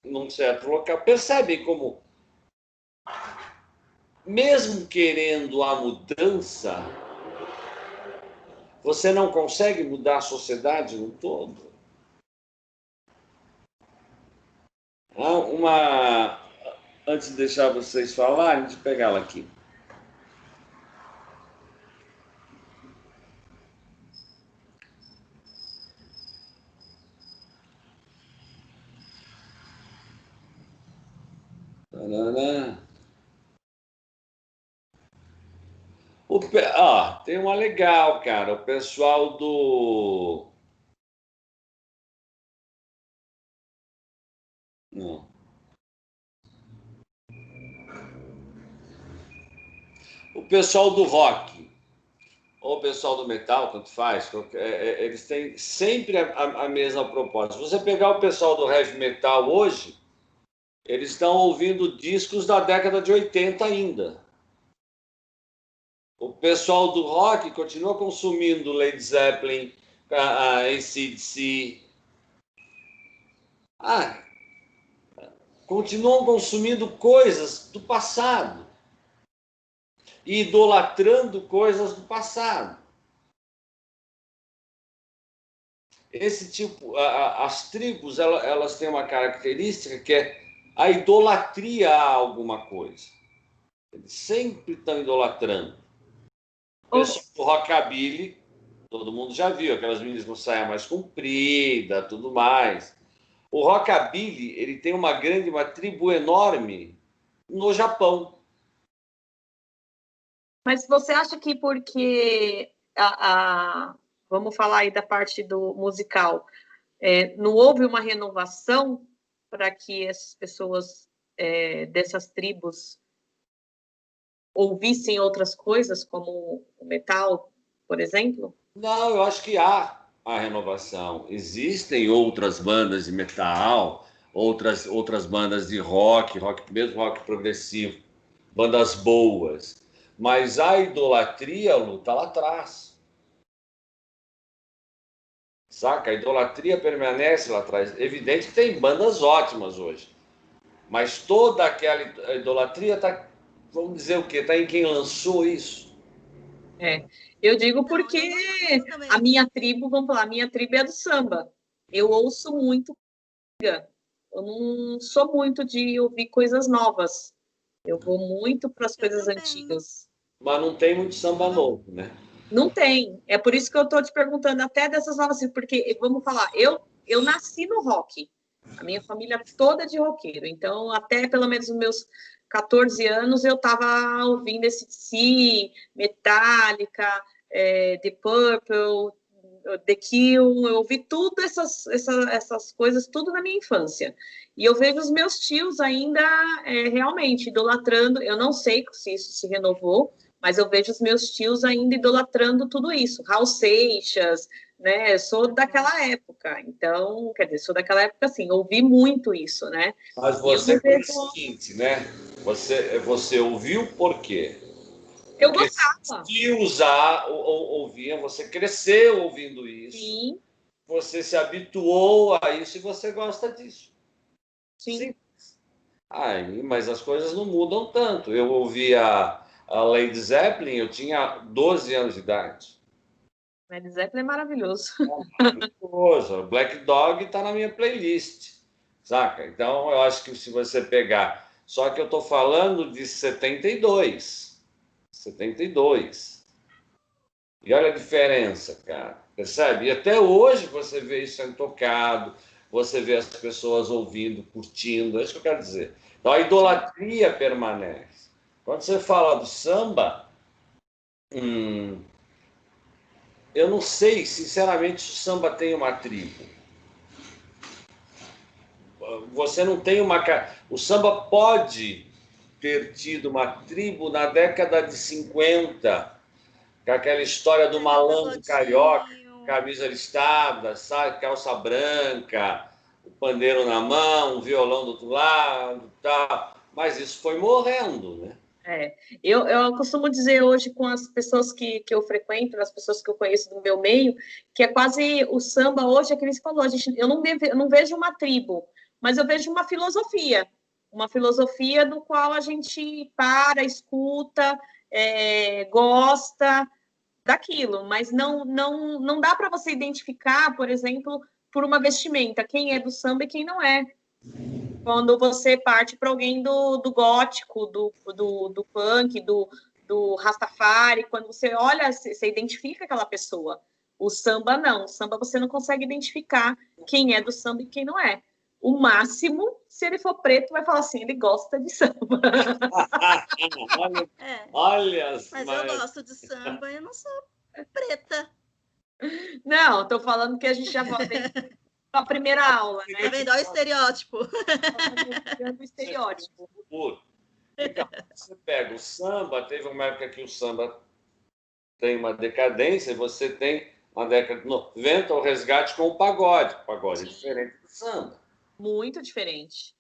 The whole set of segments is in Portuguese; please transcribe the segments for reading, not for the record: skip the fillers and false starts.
num certo local. Percebem como, mesmo querendo a mudança, você não consegue mudar a sociedade no todo? Antes de deixar vocês falarem, deixa eu pegar ela aqui. Tem uma legal, cara. O pessoal do... Não. O pessoal do rock, ou o pessoal do metal, tanto faz, eles têm sempre a mesma proposta. Se você pegar o pessoal do heavy metal hoje, eles estão ouvindo discos da década de 80 ainda. O pessoal do rock continua consumindo Led Zeppelin, AC/DC. Continuam consumindo coisas do passado e idolatrando coisas do passado. Esse tipo, as tribos, elas têm uma característica que é a idolatria a alguma coisa. Eles sempre estão idolatrando. O pessoal do rockabilly, todo mundo já viu, aquelas meninas com saia mais comprida, tudo mais. O rockabilly, ele tem uma tribo enorme no Japão. Mas você acha que porque vamos falar aí da parte do musical, não houve uma renovação para que essas pessoas dessas tribos ouvissem outras coisas, como o metal, por exemplo? Não, eu acho que há a renovação. Existem outras bandas de metal, outras bandas de rock, mesmo rock progressivo, bandas boas. Mas a idolatria, Lu, está lá atrás. Saca? A idolatria permanece lá atrás. Evidente que tem bandas ótimas hoje. Mas toda aquela idolatria está, vamos dizer o quê? Está em quem lançou isso. Eu digo porque a minha tribo, vamos falar, a minha tribo é do samba. Eu ouço muito. Eu não sou muito de ouvir coisas novas. Eu vou muito para as coisas antigas. Mas não tem muito samba novo, né? Não tem. É por isso que eu estou te perguntando até dessas novas, porque, vamos falar, eu nasci no rock. A minha família toda de roqueiro. Então, até pelo menos os meus 14 anos, eu estava ouvindo AC/DC, Metallica, The Purple, The Kill. Eu ouvi tudo essas coisas, tudo na minha infância. E eu vejo os meus tios ainda realmente idolatrando. Eu não sei se isso se renovou, mas eu vejo os meus tios ainda idolatrando tudo isso. Raul Seixas, né? Eu sou daquela época, então, quer dizer, sou daquela época, assim, ouvi muito isso, né? Mas você foi o seguinte, né? Você ouviu por quê? Eu gostava. Tios ouviam, você cresceu ouvindo isso. Sim. Você se habituou a isso e você gosta disso. Sim. Mas as coisas não mudam tanto. Eu ouvia a Led Zeppelin, eu tinha 12 anos de idade. Led Zeppelin é maravilhoso. Maravilhoso. Black Dog está na minha playlist, saca? Então, eu acho que se você pegar... Só que eu estou falando de 72. 72. E olha a diferença, cara. Percebe? E até hoje você vê isso sendo tocado, você vê as pessoas ouvindo, curtindo. É isso que eu quero dizer. Então, a idolatria permanece. Quando você fala do samba, eu não sei, sinceramente, se o samba tem uma tribo. Você não tem uma... O samba pode ter tido uma tribo na década de 50, com aquela história do malandro carioca, camisa listada, sabe, calça branca, o pandeiro na mão, o violão do outro lado, tal. Mas isso foi morrendo, né? Eu costumo dizer hoje com as pessoas que eu frequento, as pessoas que eu conheço do meu meio, que é quase o samba hoje, é que você falou, eu não vejo uma tribo, mas eu vejo uma filosofia do qual a gente para, escuta, gosta daquilo, mas não dá para você identificar, por exemplo, por uma vestimenta, quem é do samba e quem não é. Quando você parte para alguém do gótico, do punk, do Rastafari, quando você olha, você identifica aquela pessoa. O samba não. O samba você não consegue identificar quem é do samba e quem não é. O máximo, se ele for preto, vai falar assim, ele gosta de samba. Olha, mas eu gosto de samba, eu não sou preta. Não, estou falando que a gente já vem a primeira aula, né? Tá vendo? Olha o estereótipo. O estereótipo. Então, você pega o samba, teve uma época que o samba tem uma decadência, e você tem uma década de 90, o resgate com o pagode. O pagode é diferente do samba. Muito diferente.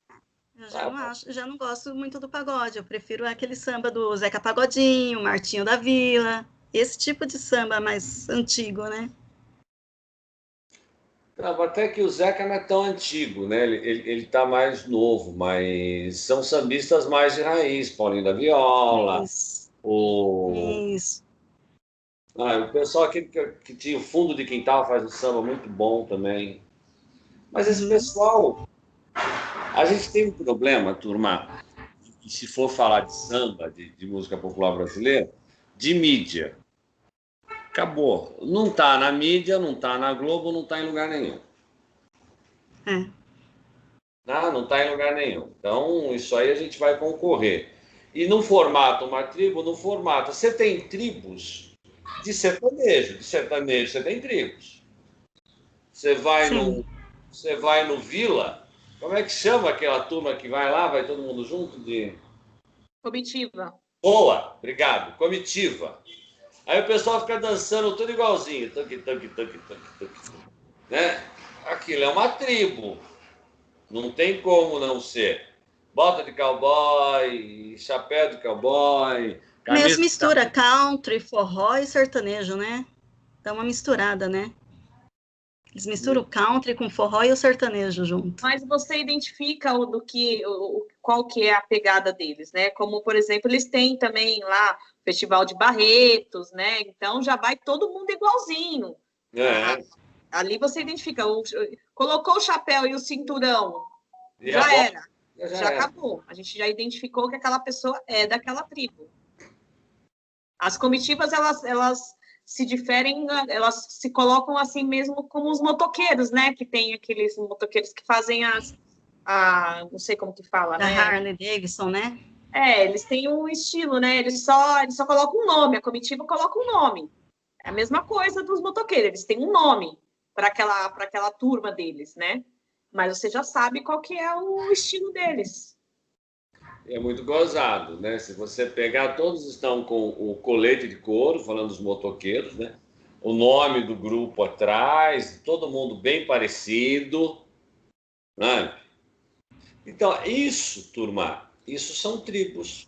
Eu já não gosto muito do pagode. Eu prefiro aquele samba do Zeca Pagodinho, Martinho da Vila. Esse tipo de samba mais antigo, né? Até que o Zeca não é tão antigo, né? Ele está mais novo, mas são sambistas mais de raiz. Paulinho da Viola, Isso. o pessoal que tinha o fundo de quintal faz um samba muito bom também. Mas esse pessoal, a gente tem um problema, turma, e se for falar de samba, de música popular brasileira, de mídia. Acabou. Não está na mídia, não está na Globo, não está em lugar nenhum. Não está em lugar nenhum. Então, isso aí a gente vai concorrer. E no formato, uma tribo, no formato. Você tem tribos de sertanejo. De sertanejo você tem tribos. Você vai no Vila. Como é que chama aquela turma que vai lá, vai todo mundo junto? Comitiva. Boa, obrigado. Comitiva. Aí o pessoal fica dançando tudo igualzinho. Tuc, tuc, tuc, tuc, tuc. Né? Aquilo é uma tribo. Não tem como não ser. Bota de cowboy, chapéu de cowboy. Mesmo mistura country, forró e sertanejo, né? Dá uma misturada, né? Eles misturam o country com o forró e o sertanejo junto. Mas você identifica qual que é a pegada deles, né? Como, por exemplo, eles têm também lá o Festival de Barretos, né? Então já vai todo mundo igualzinho. Ali você identifica. Colocou o chapéu e o cinturão, já era. Já acabou. A gente já identificou que aquela pessoa é daquela tribo. As comitivas, elas se diferem, elas se colocam assim mesmo como os motoqueiros, né? Que tem aqueles motoqueiros que fazem não sei como que fala, da né? Harley Davidson, né? Eles têm um estilo, né? Eles só colocam um nome, a comitiva coloca um nome. É a mesma coisa dos motoqueiros, eles têm um nome para aquela turma deles, né? Mas você já sabe qual que é o estilo deles. É muito gozado, né? Se você pegar, todos estão com o colete de couro, falando dos motoqueiros, né? O nome do grupo atrás, todo mundo bem parecido, né? Então, isso, turma, isso são tribos.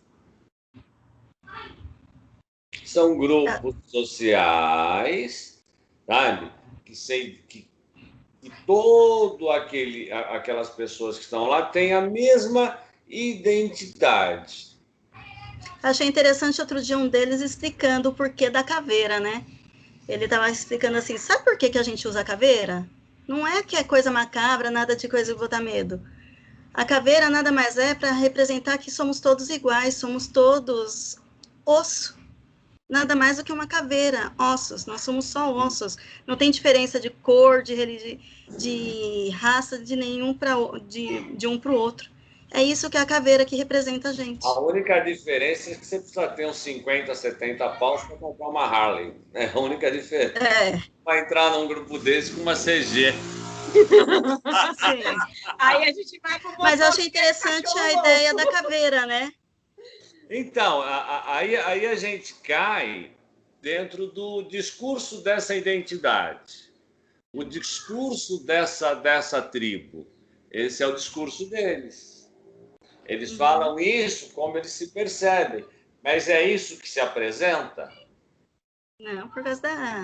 São grupos sociais, sabe? Que todo aquelas pessoas que estão lá têm a mesma identidade. Achei interessante outro dia um deles explicando o porquê da caveira, né? Ele estava explicando assim, sabe por que a gente usa caveira? Não é que é coisa macabra, nada de coisa que botar medo. A caveira nada mais é para representar que somos todos iguais, somos todos osso. Nada mais do que uma caveira, ossos. Nós somos só ossos. Não tem diferença de cor, de raça, de nenhum de um para o outro. É isso que é a caveira que representa a gente. A única diferença é que você precisa ter uns 50, 70 paus para comprar uma Harley. É a única diferença. Para entrar num grupo desse com uma CG. Sim. Aí a gente vai com Mas eu achei interessante a ideia da caveira, né? Então, aí a gente cai dentro do discurso dessa identidade. O discurso dessa tribo. Esse é o discurso deles. Eles falam isso como eles se percebem. Mas é isso que se apresenta? Não, por causa da...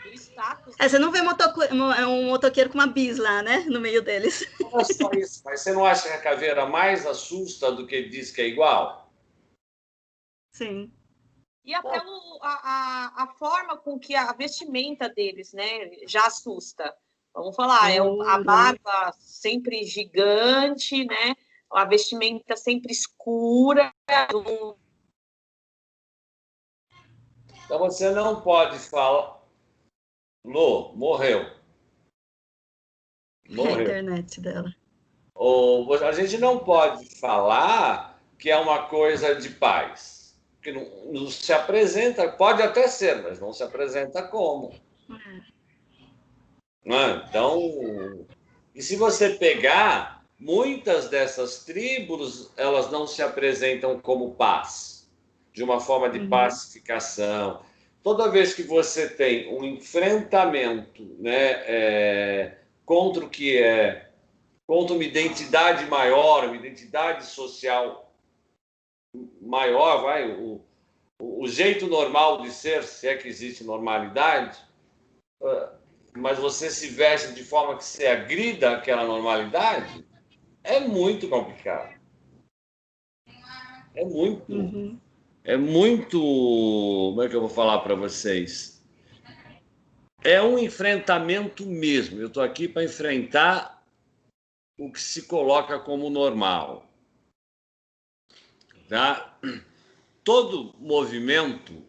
Do status. Você não vê um motoqueiro com uma bis lá, né? No meio deles. Não é só isso, mas você não acha que a caveira mais assusta do que diz que é igual? Sim. E até a forma com que a vestimenta deles, né, já assusta. Vamos falar, a barba sempre gigante, né? A vestimenta sempre escura. Então você não pode falar. Lô, morreu. A internet dela. A gente não pode falar que é uma coisa de paz. Que não se apresenta, pode até ser, mas não se apresenta como. Então, e se você pegar, muitas dessas tribos, elas não se apresentam como paz, de uma forma de pacificação. Toda vez que você tem um enfrentamento, né, contra o que é, contra uma identidade maior, uma identidade social maior, o jeito normal de ser, se é que existe normalidade, mas você se veste de forma que você agrida aquela normalidade, é muito complicado. É muito. É muito. Como é que eu vou falar para vocês? É um enfrentamento mesmo. Eu estou aqui para enfrentar o que se coloca como normal. Tá? Todo movimento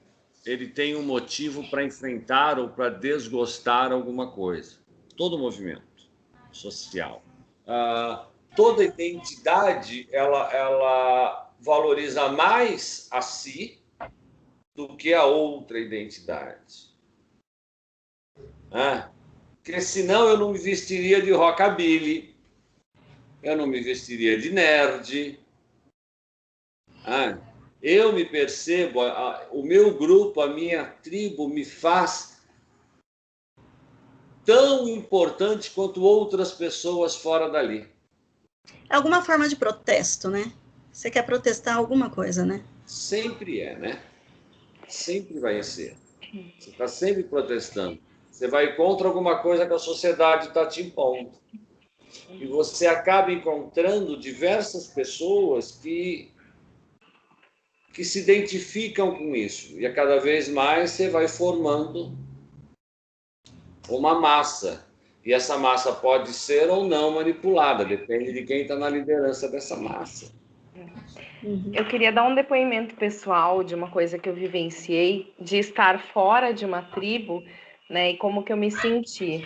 ele tem um motivo para enfrentar ou para desgostar alguma coisa. Todo movimento social. Toda identidade ela valoriza mais a si do que a outra identidade. Porque senão eu não me vestiria de rockabilly, eu não me vestiria de nerd. Eu me percebo, o meu grupo, a minha tribo me faz tão importante quanto outras pessoas fora dali. É alguma forma de protesto, né? Você quer protestar alguma coisa, né? Sempre é, né? Sempre vai ser. Você está sempre protestando. Você vai contra alguma coisa que a sociedade está te impondo. E você acaba encontrando diversas pessoas que se identificam com isso. E a cada vez mais você vai formando uma massa. E essa massa pode ser ou não manipulada, depende de quem está na liderança dessa massa. Eu queria dar um depoimento pessoal de uma coisa que eu vivenciei, de estar fora de uma tribo, né, e como que eu me senti.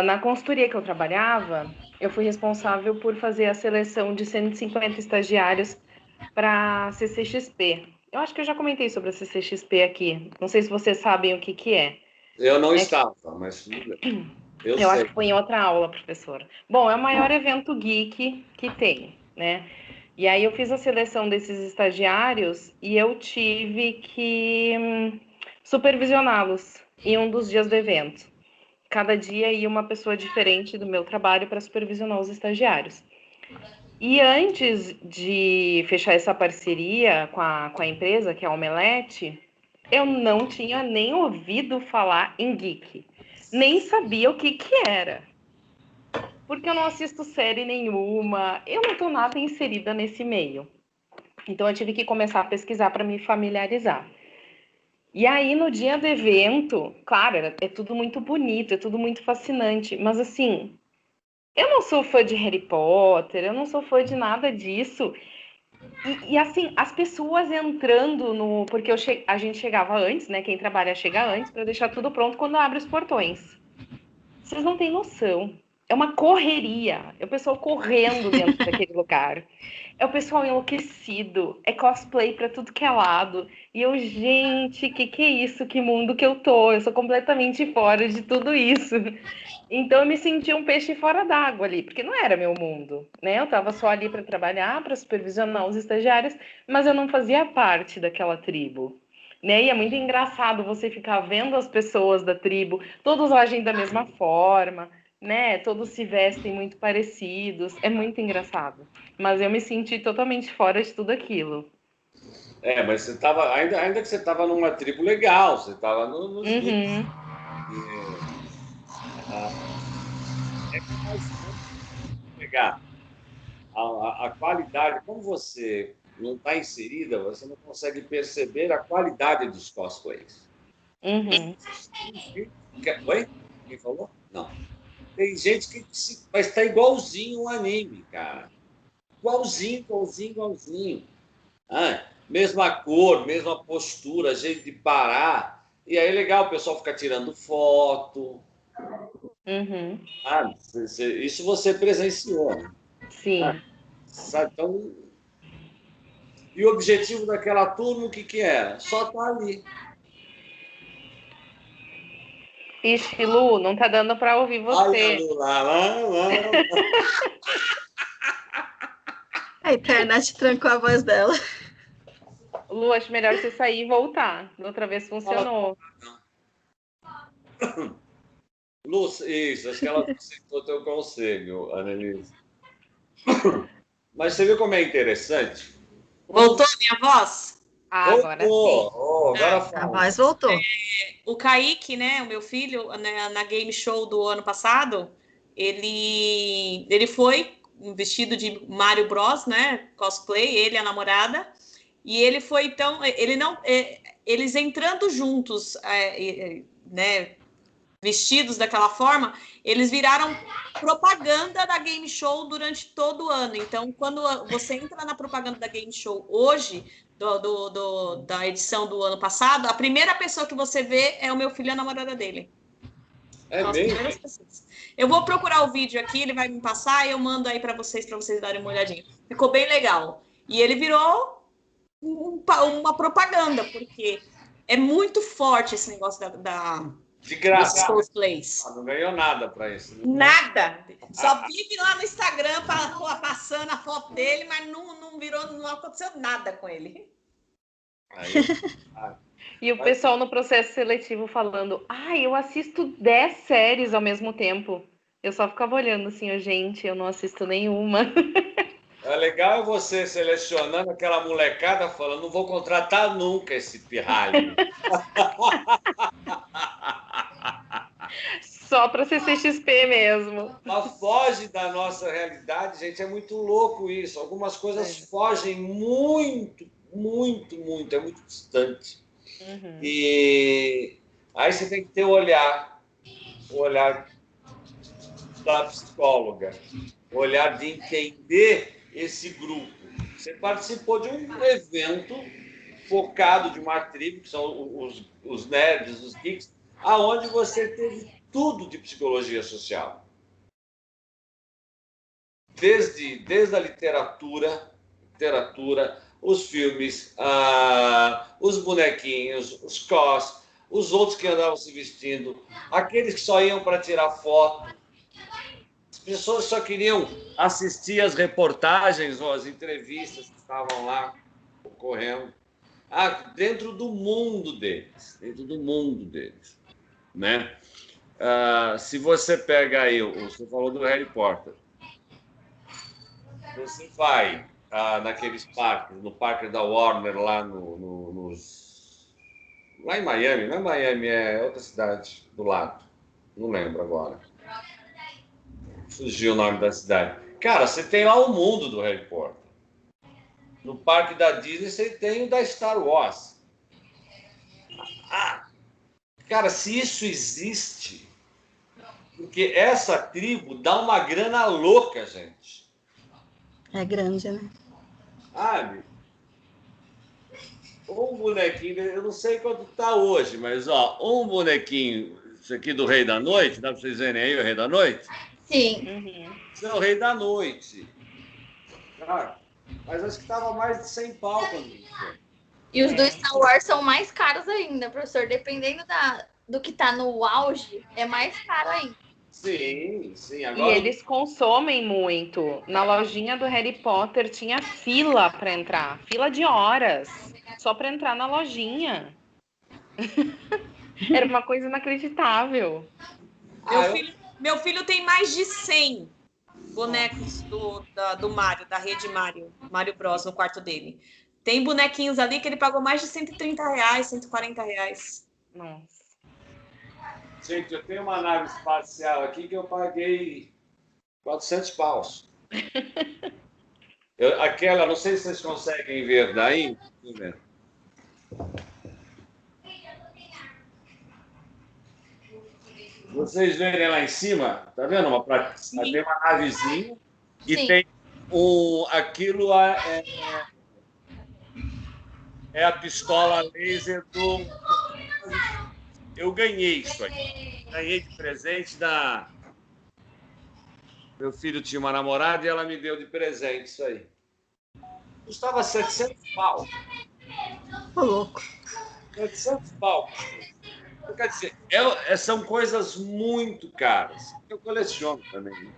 Na consultoria que eu trabalhava, eu fui responsável por fazer a seleção de 150 estagiários para a CCXP. Eu acho que eu já comentei sobre a CCXP aqui. Não sei se vocês sabem o que é. Eu não estava, mas tudo bem. Eu acho que foi em outra aula, professora. Bom, é o maior evento geek que tem, né? E aí eu fiz a seleção desses estagiários e eu tive que supervisioná-los em um dos dias do evento. Cada dia ia uma pessoa diferente do meu trabalho para supervisionar os estagiários. E antes de fechar essa parceria com a empresa, que é a Omelete, eu não tinha nem ouvido falar em geek. Nem sabia o que era. Porque eu não assisto série nenhuma, eu não estou nada inserida nesse meio. Então eu tive que começar a pesquisar para me familiarizar. E aí no dia do evento, claro, é tudo muito bonito, é tudo muito fascinante, mas assim, eu não sou fã de Harry Potter, eu não sou fã de nada disso. E assim, as pessoas entrando no... Porque a gente chegava antes, né? Quem trabalha chega antes para deixar tudo pronto quando abre os portões. Vocês não têm noção. É uma correria. É o pessoal correndo dentro daquele lugar. É o pessoal enlouquecido. É cosplay para tudo que é lado. E eu, gente, que é isso? Que mundo que eu tô? Eu sou completamente fora de tudo isso. Então eu me senti um peixe fora d'água ali, porque não era meu mundo, né? Eu estava só ali para trabalhar, para supervisionar os estagiários, mas eu não fazia parte daquela tribo. Né? E é muito engraçado você ficar vendo as pessoas da tribo, todos agem da mesma forma, né? Todos se vestem muito parecidos, é muito engraçado. Mas eu me senti totalmente fora de tudo aquilo. Mas você estava, ainda que você estava numa tribo legal, você estava nos Uhum. É mais pegar a qualidade, como você não está inserida, você não consegue perceber a qualidade dos cosplays. Uhum. Oi? Quem falou? Não. Tem gente que mas está igualzinho o anime, cara. Igualzinho, igualzinho, igualzinho. Mesma cor, mesma postura, jeito de parar. E aí é legal, o pessoal fica tirando foto. Uhum. Isso você presenciou, né? Sim. Sabe? Então, e o objetivo daquela turma, o que era? Só estar ali. Ixi, Lu, não tá dando para ouvir Olha você. lá. A internet trancou a voz dela. Lu, acho melhor você sair e voltar. Da outra vez funcionou. Lúcia, isso, acho que ela aceitou teu conselho, Annelise. Mas você viu como é interessante? Voltou minha voz? Agora sim. Agora A fala. voz voltou. O Kaique, né, o meu filho, né, na Game Show do ano passado, ele foi vestido de Mario Bros, né, cosplay, ele e a namorada, e ele foi então, ele não, eles entrando juntos, né, vestidos daquela forma, eles viraram propaganda da Game Show durante todo o ano. Então, quando você entra na propaganda da Game Show hoje, da edição do ano passado, a primeira pessoa que você vê é o meu filho e a namorada dele. É As mesmo? primeiras pessoas. Eu vou procurar o vídeo aqui, ele vai me passar e eu mando aí para vocês darem uma olhadinha. Ficou bem legal. E ele virou uma propaganda, porque é muito forte esse negócio De desses graça. cosplays. Não ganhou nada para isso. Nada. Só vive lá no Instagram passando a foto dele, mas não aconteceu nada com ele. Aí, E o pessoal no processo seletivo falando, eu assisto 10 séries ao mesmo tempo. Eu só ficava olhando assim, gente, eu não assisto nenhuma. é legal você selecionando aquela molecada falando, não vou contratar nunca esse pirralho. Só para CCXP mesmo. Ela foge da nossa realidade, gente, é muito louco isso. Algumas coisas fogem muito, muito, muito, é muito distante. Uhum. E aí você tem que ter o olhar da psicóloga, o olhar de entender esse grupo. Você participou de um evento focado de uma tribo, que são os nerds, os geeks, aonde você teve tudo de psicologia social. Desde a literatura, os filmes, os bonequinhos, os cos, os outros que andavam se vestindo, aqueles que só iam para tirar foto. As pessoas só queriam assistir as reportagens ou as entrevistas que estavam lá ocorrendo. Dentro do mundo deles, né? Se você pega aí, você falou do Harry Potter, você vai naqueles parques, no parque da Warner, lá lá em Miami, não é Miami, é outra cidade do lado, não lembro agora. Fugiu o nome da cidade. Cara, você tem lá o mundo do Harry Potter. No parque da Disney, você tem o da Star Wars. Cara, se isso existe, porque essa tribo dá uma grana louca, gente. É grande, né? Sabe? Um bonequinho, eu não sei quanto tá hoje, mas um bonequinho, isso aqui do Rei da Noite, dá para vocês verem aí o Rei da Noite? Sim. Uhum. Isso é o Rei da Noite. Mas acho que tava mais de 100 pau quando isso foi. E os do Star Wars são mais caros ainda, professor. Dependendo do que tá no auge, é mais caro ainda. Sim. Agora... E eles consomem muito. Na lojinha do Harry Potter tinha fila para entrar. Fila de horas. Só para entrar na lojinha. Era uma coisa inacreditável. Meu filho tem mais de 100 bonecos do Mario, da rede Mario Bros no quarto dele. Tem bonequinhos ali que ele pagou mais de R$ 130, R$ 140. Nossa. Gente, eu tenho uma nave espacial aqui que eu paguei 400 paus. Aquela, não sei se vocês conseguem ver daí. Deixa eu ver. Vocês verem lá em cima, tá vendo? Tem uma navezinha e Sim. tem aquilo é a pistola laser do... Eu ganhei isso aí. Ganhei de presente da... Meu filho tinha uma namorada e ela me deu de presente isso aí. Custava 700 pau. Ô, louco. 700 pau. Quer dizer, são coisas muito caras. Eu coleciono também. Né?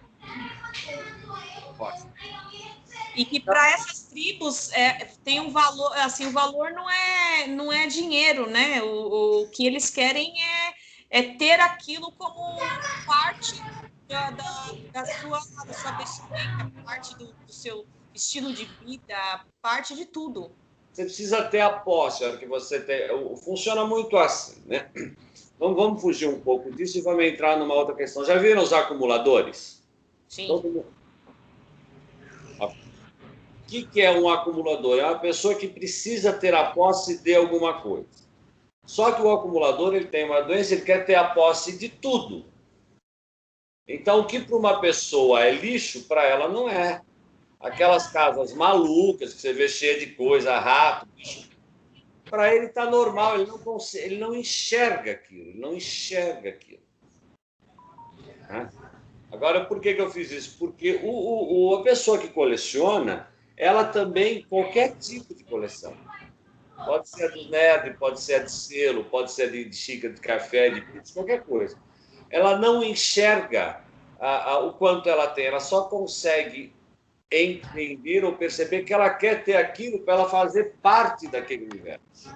E que para essas tribos tem um valor, assim, o valor não é dinheiro, né? O que eles querem é ter aquilo como parte da sua vestimenta, parte do seu estilo de vida, parte de tudo. Você precisa ter a posse, que você tem. Funciona muito assim, né? Então vamos fugir um pouco disso e vamos entrar numa outra questão. Já viram os acumuladores? Sim. O que é um acumulador? É uma pessoa que precisa ter a posse de alguma coisa. Só que o acumulador ele tem uma doença, ele quer ter a posse de tudo. Então, o que para uma pessoa é lixo, para ela não é. Aquelas casas malucas que você vê cheia de coisa, rato, bicho. Para ele está normal, ele não enxerga aquilo, Agora, por que eu fiz isso? Porque a pessoa que coleciona, ela também, qualquer tipo de coleção, pode ser a do nerd, pode ser a de selo, pode ser a de xícara de café, de pizza, qualquer coisa. Ela não enxerga o quanto ela tem, ela só consegue entender ou perceber que ela quer ter aquilo para ela fazer parte daquele universo.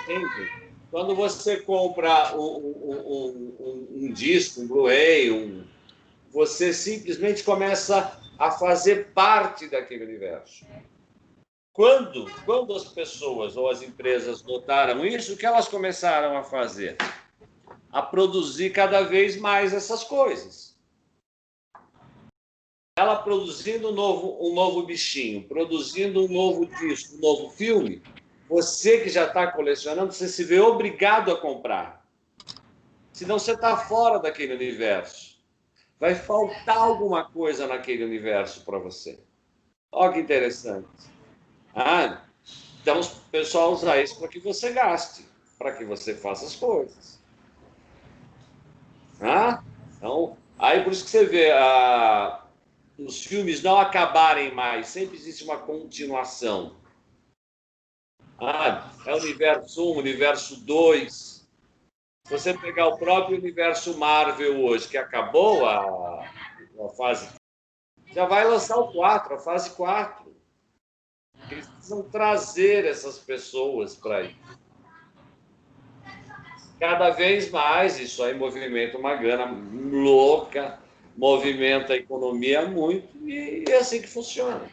Entende? Quando você compra um disco, um Blu-ray, você simplesmente começa a fazer parte daquele universo. Quando as pessoas ou as empresas notaram isso, o que elas começaram a fazer? A produzir cada vez mais essas coisas. Ela produzindo um novo bichinho, produzindo um novo disco, um novo filme, você que já está colecionando, você se vê obrigado a comprar. Senão você está fora daquele universo. Vai faltar alguma coisa naquele universo para você. Olha que interessante. Então, o pessoal usa isso para que você gaste, para que você faça as coisas. Então, aí por isso que você vê os filmes não acabarem mais, sempre existe uma continuação. É o universo 1, universo 2. Se você pegar o próprio universo Marvel hoje, que acabou a fase, já vai lançar o 4, a fase 4. Eles precisam trazer essas pessoas para isso. Cada vez mais isso aí movimenta uma grana louca, movimenta a economia muito e é assim que funciona.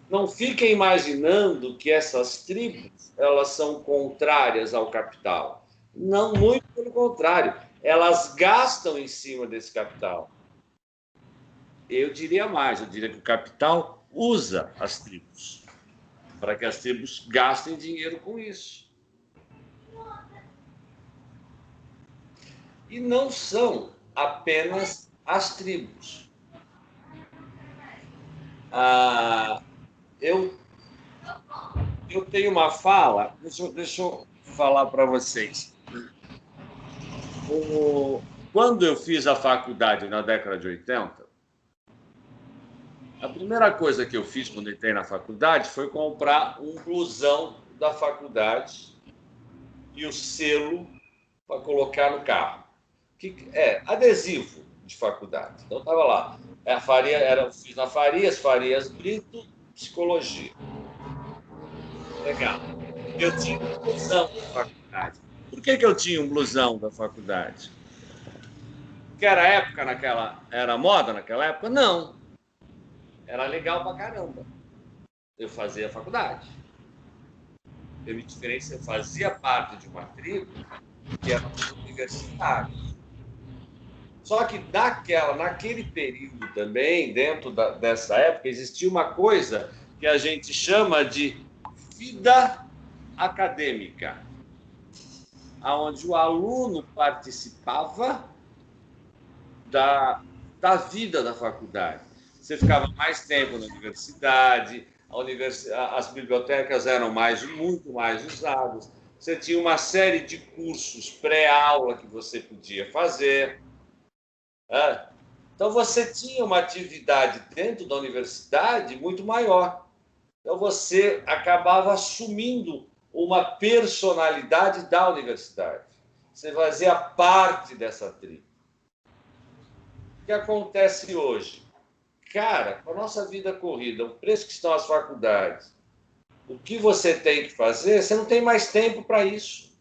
Não fiquem imaginando que essas tribos elas são contrárias ao capital. Não, muito pelo contrário. Elas gastam em cima desse capital. Eu diria mais, eu diria que o capital usa as tribos para que as tribos gastem dinheiro com isso. E não são apenas as tribos. Eu tenho uma fala, deixa eu falar para vocês. Quando eu fiz a faculdade na década de 80, a primeira coisa que eu fiz quando entrei na faculdade foi comprar um blusão da faculdade e o selo para colocar no carro. Adesivo de faculdade. Então, estava lá. Fiz na Farias Brito, Psicologia. Legal. Eu tinha um blusão da faculdade. Por que eu tinha um blusão da faculdade? Porque era moda naquela época? Não. Era legal pra caramba. Eu fazia faculdade. Eu me diferenciei, eu fazia parte de uma tribo que era universitária. Só que naquele período também, dentro dessa época, existia uma coisa que a gente chama de vida acadêmica, onde o aluno participava da vida da faculdade. Você ficava mais tempo na universidade, as bibliotecas eram muito mais usadas, você tinha uma série de cursos pré-aula que você podia fazer. Então, você tinha uma atividade dentro da universidade muito maior. Então, você acabava assumindo uma personalidade da universidade. Você fazia parte dessa tribo. O que acontece hoje? Cara, com a nossa vida corrida, o preço que estão as faculdades, o que você tem que fazer, você não tem mais tempo para isso.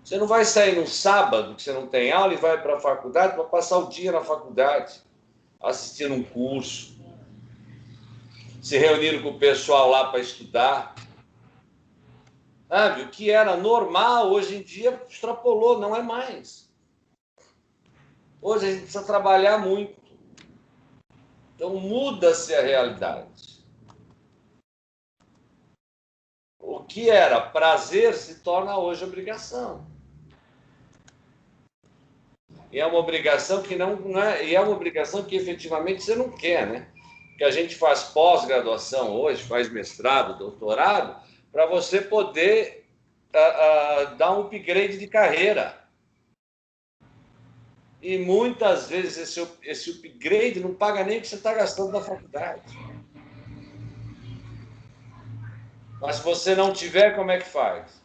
Você não vai sair num sábado, que você não tem aula, e vai para a faculdade para passar o dia na faculdade, assistindo um curso, se reunindo com o pessoal lá para estudar. Sabe? O que era normal, hoje em dia, extrapolou, não é mais. Hoje a gente precisa trabalhar muito. Então, muda-se a realidade. O que era prazer se torna hoje obrigação. E é uma obrigação que não é, e é uma obrigação que efetivamente você não quer, né? Que a gente faz pós-graduação hoje, faz mestrado, doutorado, para você poder dar um upgrade de carreira. E muitas vezes esse upgrade não paga nem o que você está gastando na faculdade. Mas se você não tiver, como é que faz?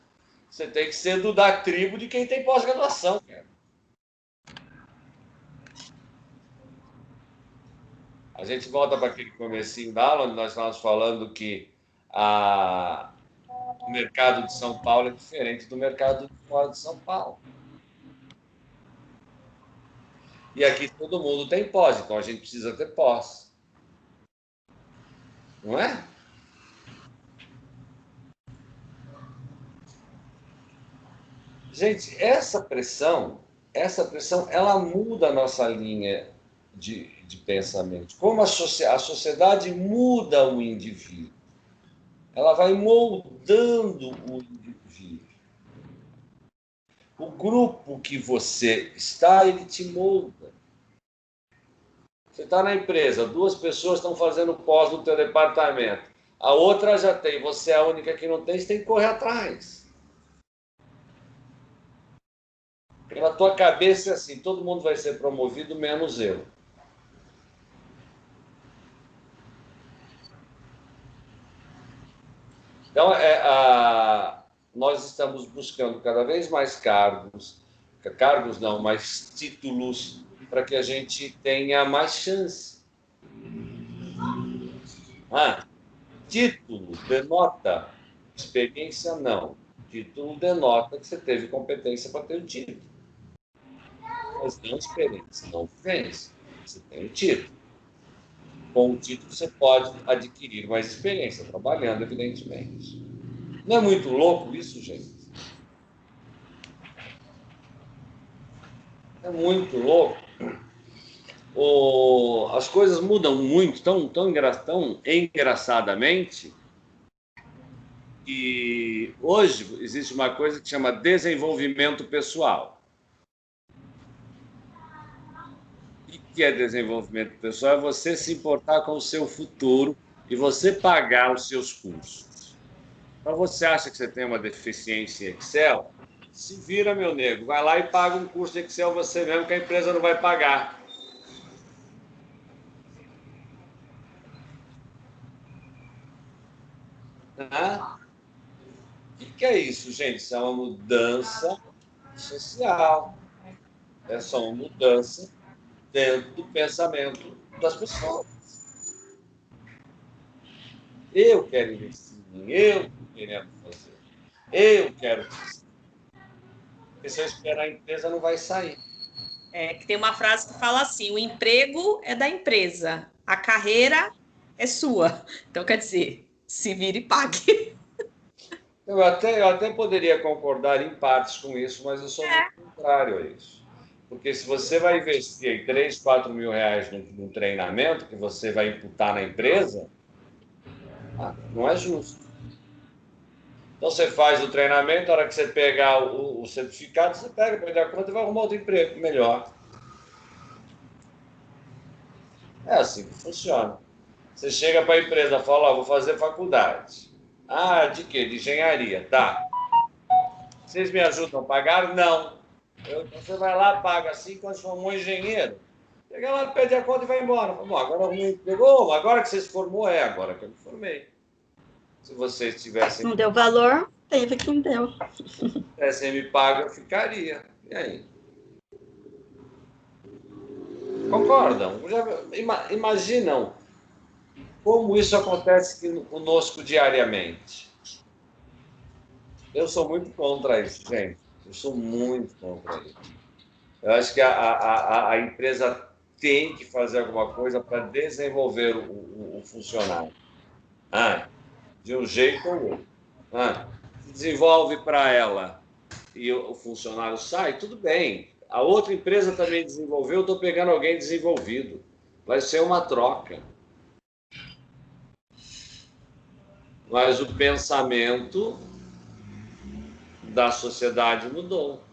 Você tem que ser da tribo de quem tem pós-graduação, cara. A gente volta para aquele comecinho da aula, onde nós estávamos falando que o mercado de São Paulo é diferente do mercado de fora de São Paulo. E aqui todo mundo tem pós, então a gente precisa ter pós. Não é? Gente, essa pressão, ela muda a nossa linha de pensamento. Como a sociedade muda o indivíduo. Ela vai moldando o indivíduo. O grupo que você está, ele te molda. Você está na empresa, 2 pessoas estão fazendo pós no teu departamento. A outra já tem, você é a única que não tem, você tem que correr atrás. Porque na tua cabeça é assim, todo mundo vai ser promovido, menos eu. Então, nós estamos buscando cada vez mais cargos não, mais títulos, para que a gente tenha mais chance. Título denota experiência, não. Título denota que você teve competência para ter o título. Mas não experiência, não vivência. Você tem o título. Com o título você pode adquirir mais experiência, trabalhando, evidentemente. Não é muito louco isso, gente? É muito louco. As coisas mudam muito, tão engraçadamente, e hoje existe uma coisa que chama desenvolvimento pessoal. O que é desenvolvimento pessoal? É você se importar com o seu futuro e você pagar os seus cursos. Então, você acha que você tem uma deficiência em Excel? Se vira, meu nego, vai lá e paga um curso de Excel você mesmo, que a empresa não vai pagar. O que é isso, gente? Isso é uma mudança social. É só uma mudança dentro do pensamento das pessoas. Eu quero investir em mim, eu estou querendo fazer. Eu quero fazer. Porque se eu esperar a empresa, não vai sair. Que tem uma frase que fala assim: o emprego é da empresa, a carreira é sua. Então, quer dizer, se vire e pague. Eu até poderia concordar em partes com isso, mas eu sou muito contrário a isso. Porque se você vai investir 3, 4 mil reais num treinamento que você vai imputar na empresa, não é justo. Então você faz o treinamento, a hora que você pegar o certificado, você pega, perde a conta e vai arrumar outro emprego melhor. É assim que funciona. Você chega para a empresa e fala, vou fazer faculdade. De quê? De engenharia. Tá. Vocês me ajudam a pagar? Não. Então você vai lá, paga assim, transformou em engenheiro. Chega lá, pede a conta e vai embora. Bom, agora arrumei emprego. Agora que você se formou, agora que eu me formei. Se vocês tivessem... Não deu valor, teve quem deu. Se me paga, eu ficaria. E aí? Concordam? Imaginam como isso acontece conosco diariamente. Eu sou muito contra isso, gente. Eu sou muito contra isso. Eu acho que a empresa tem que fazer alguma coisa para desenvolver o funcionário. De um jeito ou outro. Se desenvolve para ela e o funcionário sai, tudo bem. A outra empresa também desenvolveu, eu estou pegando alguém desenvolvido. Vai ser uma troca. Mas o pensamento da sociedade mudou.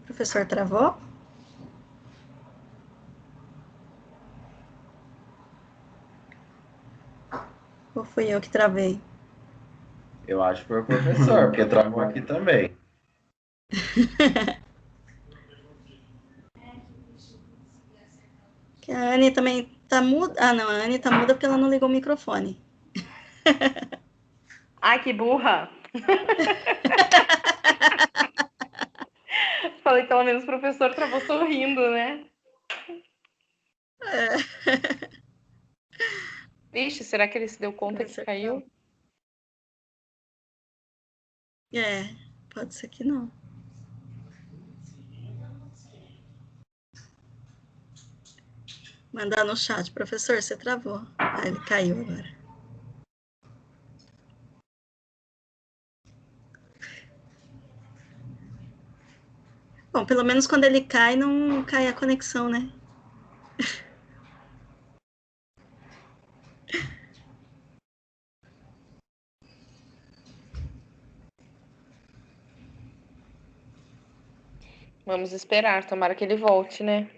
O professor travou? Ou fui eu que travei? Eu acho que foi o professor, porque travou aqui também. Que a Anne também tá muda. Não, a Anne tá muda porque ela não ligou o microfone. Ai, que burra! Falei, pelo menos o professor travou sorrindo, né? Vixe, será que ele se deu conta que caiu? Pode ser que não. Mandar no chat, professor, você travou. Ele caiu agora. Bom, pelo menos quando ele cai, não cai a conexão, né? Vamos esperar, tomara que ele volte, né?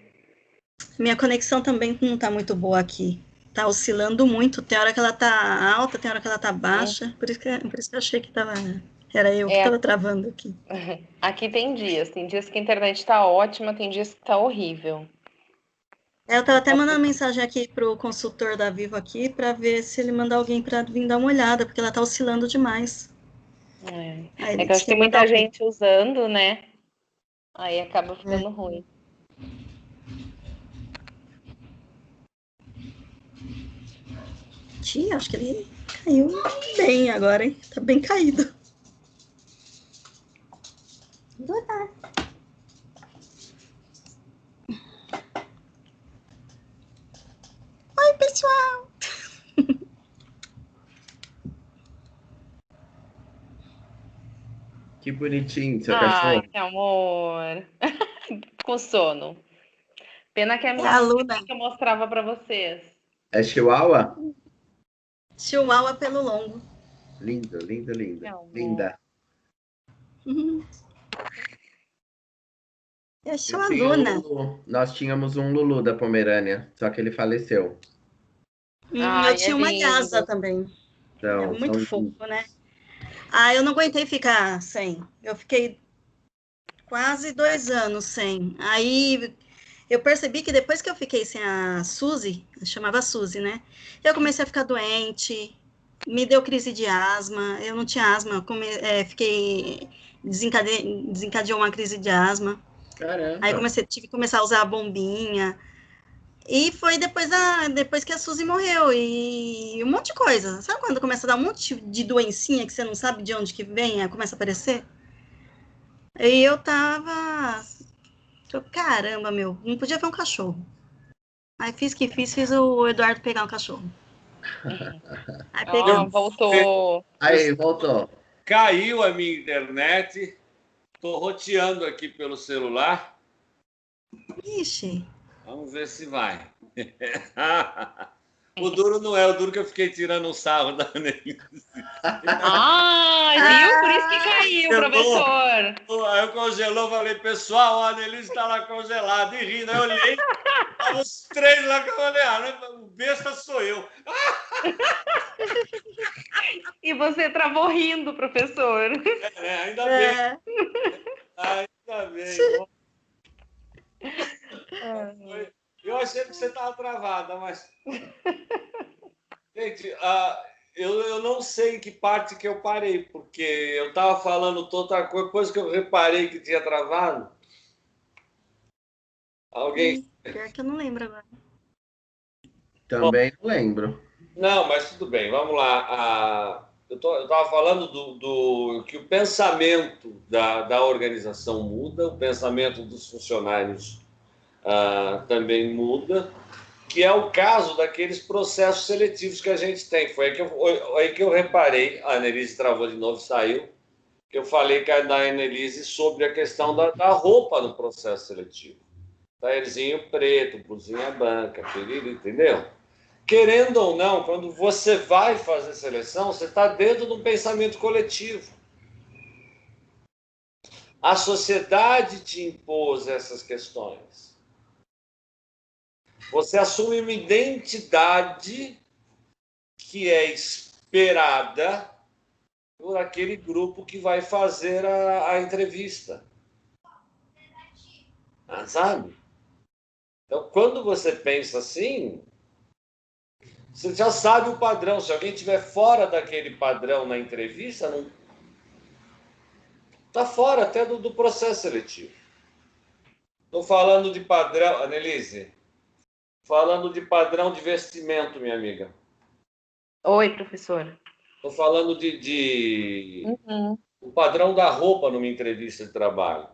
Minha conexão também não tá muito boa aqui. Tá oscilando muito. Tem hora que ela tá alta, tem hora que ela tá baixa. Por isso que eu achei que era eu que tava travando aqui. Aqui tem dias que a internet tá ótima, tem dias que tá horrível. Eu tava até mandando mensagem aqui pro consultor da Vivo aqui para ver se ele manda alguém para vir dar uma olhada, porque ela tá oscilando demais. Que eu acho que tem muita gente usando, né? Aí acaba ficando ruim. Tia, acho que ele caiu bem agora, hein? Tá bem caído. Oi, pessoal! Que bonitinho, seu cachorro. Ai, que amor! Com sono. Pena que a minha aluna que eu mostrava para vocês. É chihuahua? Chihuahua pelo longo. Lindo, lindo, lindo. Linda. Eu sou aluna. Nós tínhamos um Lulu da Pomerânia, só que ele faleceu. Eu tinha uma Lhasa também. Então, é muito fofo, né? Eu não aguentei ficar sem. Eu fiquei quase 2 anos sem. Aí eu percebi que depois que eu fiquei sem a Suzy, chamava Suzy, né? Eu comecei a ficar doente, me deu crise de asma. Eu não tinha asma, desencadeou uma crise de asma. Caramba. Aí tive que começar a usar a bombinha. E foi depois que a Suzy morreu, e um monte de coisa. Sabe quando começa a dar um monte de doencinha que você não sabe de onde que vem, começa a aparecer? E eu tava... Caramba, meu, não podia ver um cachorro. Aí fiz o Eduardo pegar um cachorro. Aí pegamos. Voltou. Aí, voltou. Caiu a minha internet. Tô roteando aqui pelo celular. Ixi. Vamos ver se vai. O duro não é o duro que eu fiquei tirando um sarro da Annelise. Viu? Por isso que caiu, professor. Aí eu congelou, falei, pessoal, a Annelise está lá congelada e rindo. Aí eu olhei, estavam os 3 lá que eu falei, o besta sou eu. E você travou rindo, professor. Ainda bem. Ainda bem. Eu achei que você estava travada, mas... Gente, eu não sei em que parte que eu parei, porque eu estava falando toda coisa, depois que eu reparei que tinha travado. Alguém... Pior que eu não lembro agora. Também não lembro. Não, mas tudo bem, vamos lá. Eu estava falando do que o pensamento da organização muda, o pensamento dos funcionários também muda, que é o caso daqueles processos seletivos que a gente tem. Foi aí que eu reparei, a Annelise travou de novo e saiu, que eu falei da Annelise sobre a questão da roupa no processo seletivo. Taierzinho preto, blusinha branca, entendeu? Querendo ou não, quando você vai fazer seleção, você está dentro de um pensamento coletivo. A sociedade te impôs essas questões. Você assume uma identidade que é esperada por aquele grupo que vai fazer a entrevista. Sabe? Então, quando você pensa assim, você já sabe o padrão. Se alguém estiver fora daquele padrão na entrevista, não está fora até do processo seletivo. Estou falando de padrão, Annelise, falando de padrão de vestimento, minha amiga. Oi, professor. Estou falando o padrão da roupa numa entrevista de trabalho.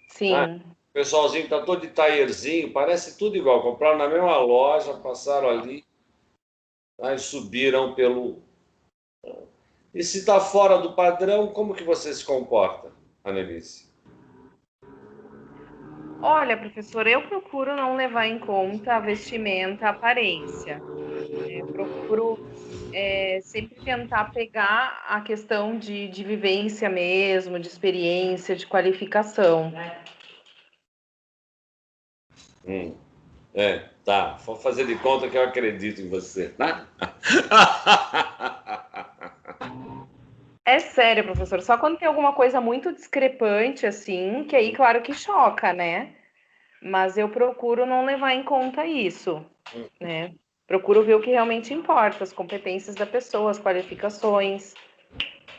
Sim. O pessoalzinho está todo de taierzinho, parece tudo igual. Compraram na mesma loja, passaram ali, e subiram pelo... E se está fora do padrão, como que você se comporta, Annelise? Olha, professor, eu procuro não levar em conta a vestimenta, a aparência. Procuro sempre tentar pegar a questão de vivência mesmo, de experiência, de qualificação. Tá. Vou fazer de conta que eu acredito em você, né? É sério, professor. Só quando tem alguma coisa muito discrepante, assim, que aí, claro que choca, né? Mas eu procuro não levar em conta isso, né? Procuro ver o que realmente importa, as competências da pessoa, as qualificações.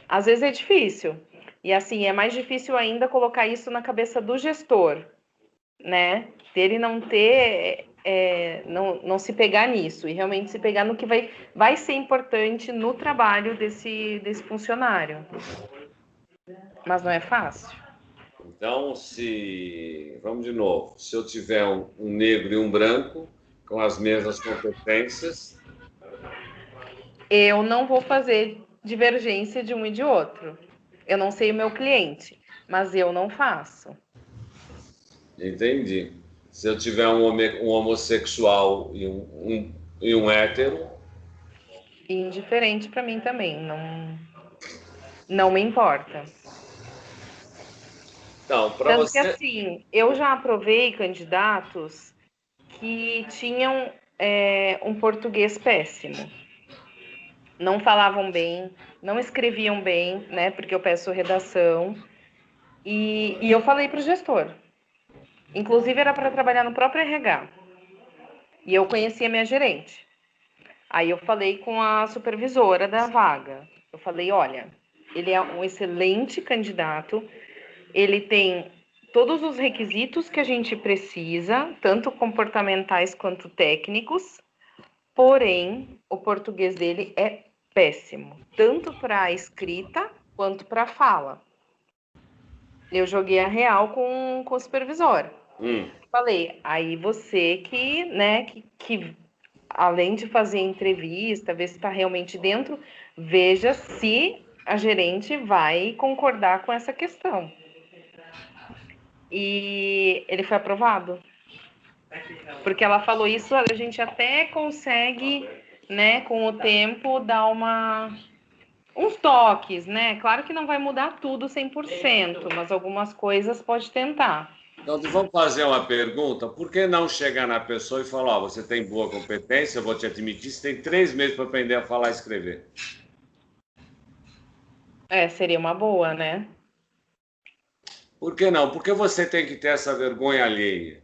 Às vezes é difícil. E, assim, é mais difícil ainda colocar isso na cabeça do gestor, né? Dele não ter... não se pegar nisso e realmente se pegar no que vai ser importante no trabalho desse funcionário. Mas não é fácil. Então, vamos de novo. Se eu tiver um negro e um branco com as mesmas competências... Eu não vou fazer divergência de um e de outro. Eu não sei o meu cliente, mas eu não faço. Entendi. Se eu tiver um homossexual e um hétero... Indiferente para mim também, não me importa. Então, para você... que assim, eu já aprovei candidatos que tinham um português péssimo. Não falavam bem, não escreviam bem, né? Porque eu peço redação. E eu falei para o gestor. Inclusive, era para trabalhar no próprio RH. E eu conhecia minha gerente. Aí eu falei com a supervisora da vaga. Eu falei, olha, ele é um excelente candidato, ele tem todos os requisitos que a gente precisa, tanto comportamentais quanto técnicos, porém, o português dele é péssimo, tanto para a escrita quanto para a fala. Eu joguei a real com o supervisor. Falei, aí você que, né, que além de fazer entrevista, ver se está realmente dentro, veja se a gerente vai concordar com essa questão. E ele foi aprovado. Porque ela falou isso, a gente até consegue, né, com o tempo, dar uns toques, né? Claro que não vai mudar tudo 100%, mas algumas coisas pode tentar. Então, vamos fazer uma pergunta. Por que não chegar na pessoa e falar, você tem boa competência, eu vou te admitir, você tem 3 meses para aprender a falar e escrever? Seria uma boa, né? Por que não? Porque você tem que ter essa vergonha alheia.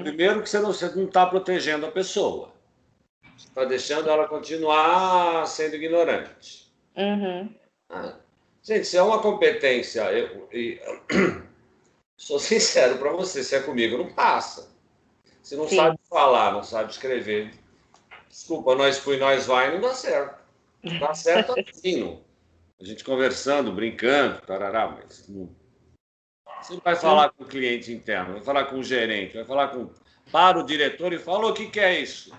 Primeiro que você não está protegendo a pessoa. Você está deixando ela continuar sendo ignorante. Gente, se é uma competência... Sou sincero para você, se é comigo, não passa. Se não sabe falar, não sabe escrever, desculpa, nós fui, nós vai, não dá certo. Dá certo assim, não. A gente conversando, brincando, tarará, mas não. Você vai falar com o cliente interno, vai falar com o gerente, vai falar com... Para o diretor e fala, o que é isso?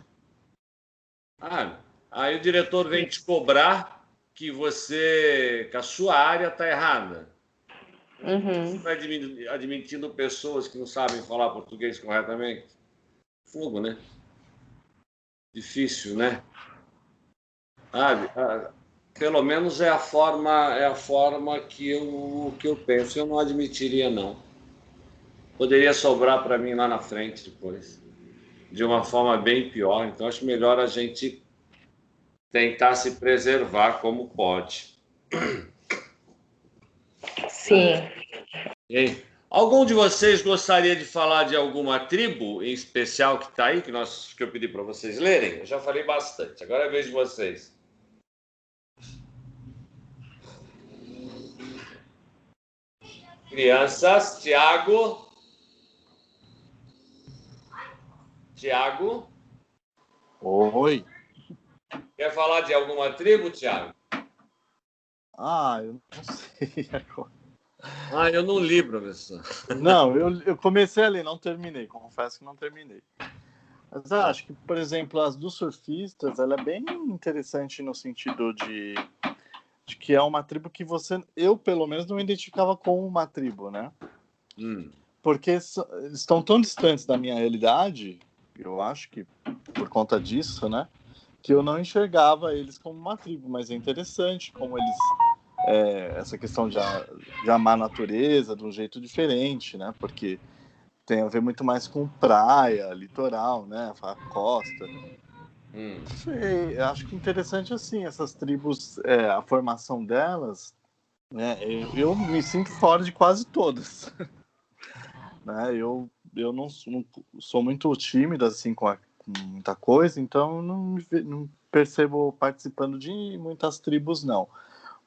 Aí o diretor vem te cobrar que a sua área está errada. Você vai admitindo pessoas que não sabem falar português corretamente? Fogo, né? Difícil, né? Pelo menos é a forma que eu penso. Eu não admitiria, não. Poderia sobrar para mim lá na frente depois, de uma forma bem pior. Então, acho melhor a gente tentar se preservar como pode. Sim. Algum de vocês gostaria de falar de alguma tribo em especial que está aí, que eu pedi para vocês lerem? Eu já falei bastante. Agora é a vez de vocês. Crianças, Tiago. Oi. Quer falar de alguma tribo, Tiago? Eu não sei agora. Eu não li, professor. Não, eu comecei a ler, não terminei. Confesso que não terminei. Mas acho que, por exemplo, as dos surfistas, ela é bem interessante no sentido de que é uma tribo que eu pelo menos não identificava como uma tribo, né? Porque eles estão tão distantes da minha realidade, eu acho que por conta disso, né? Que eu não enxergava eles como uma tribo, mas é interessante como eles... essa questão de amar a natureza de um jeito diferente, né? Porque tem a ver muito mais com praia, litoral, né? A costa. Sei, acho que interessante assim, essas tribos, a formação delas, né? Eu me sinto fora de quase todas. Né? Eu não sou muito tímido assim com muita coisa, então não percebo participando de muitas tribos, não.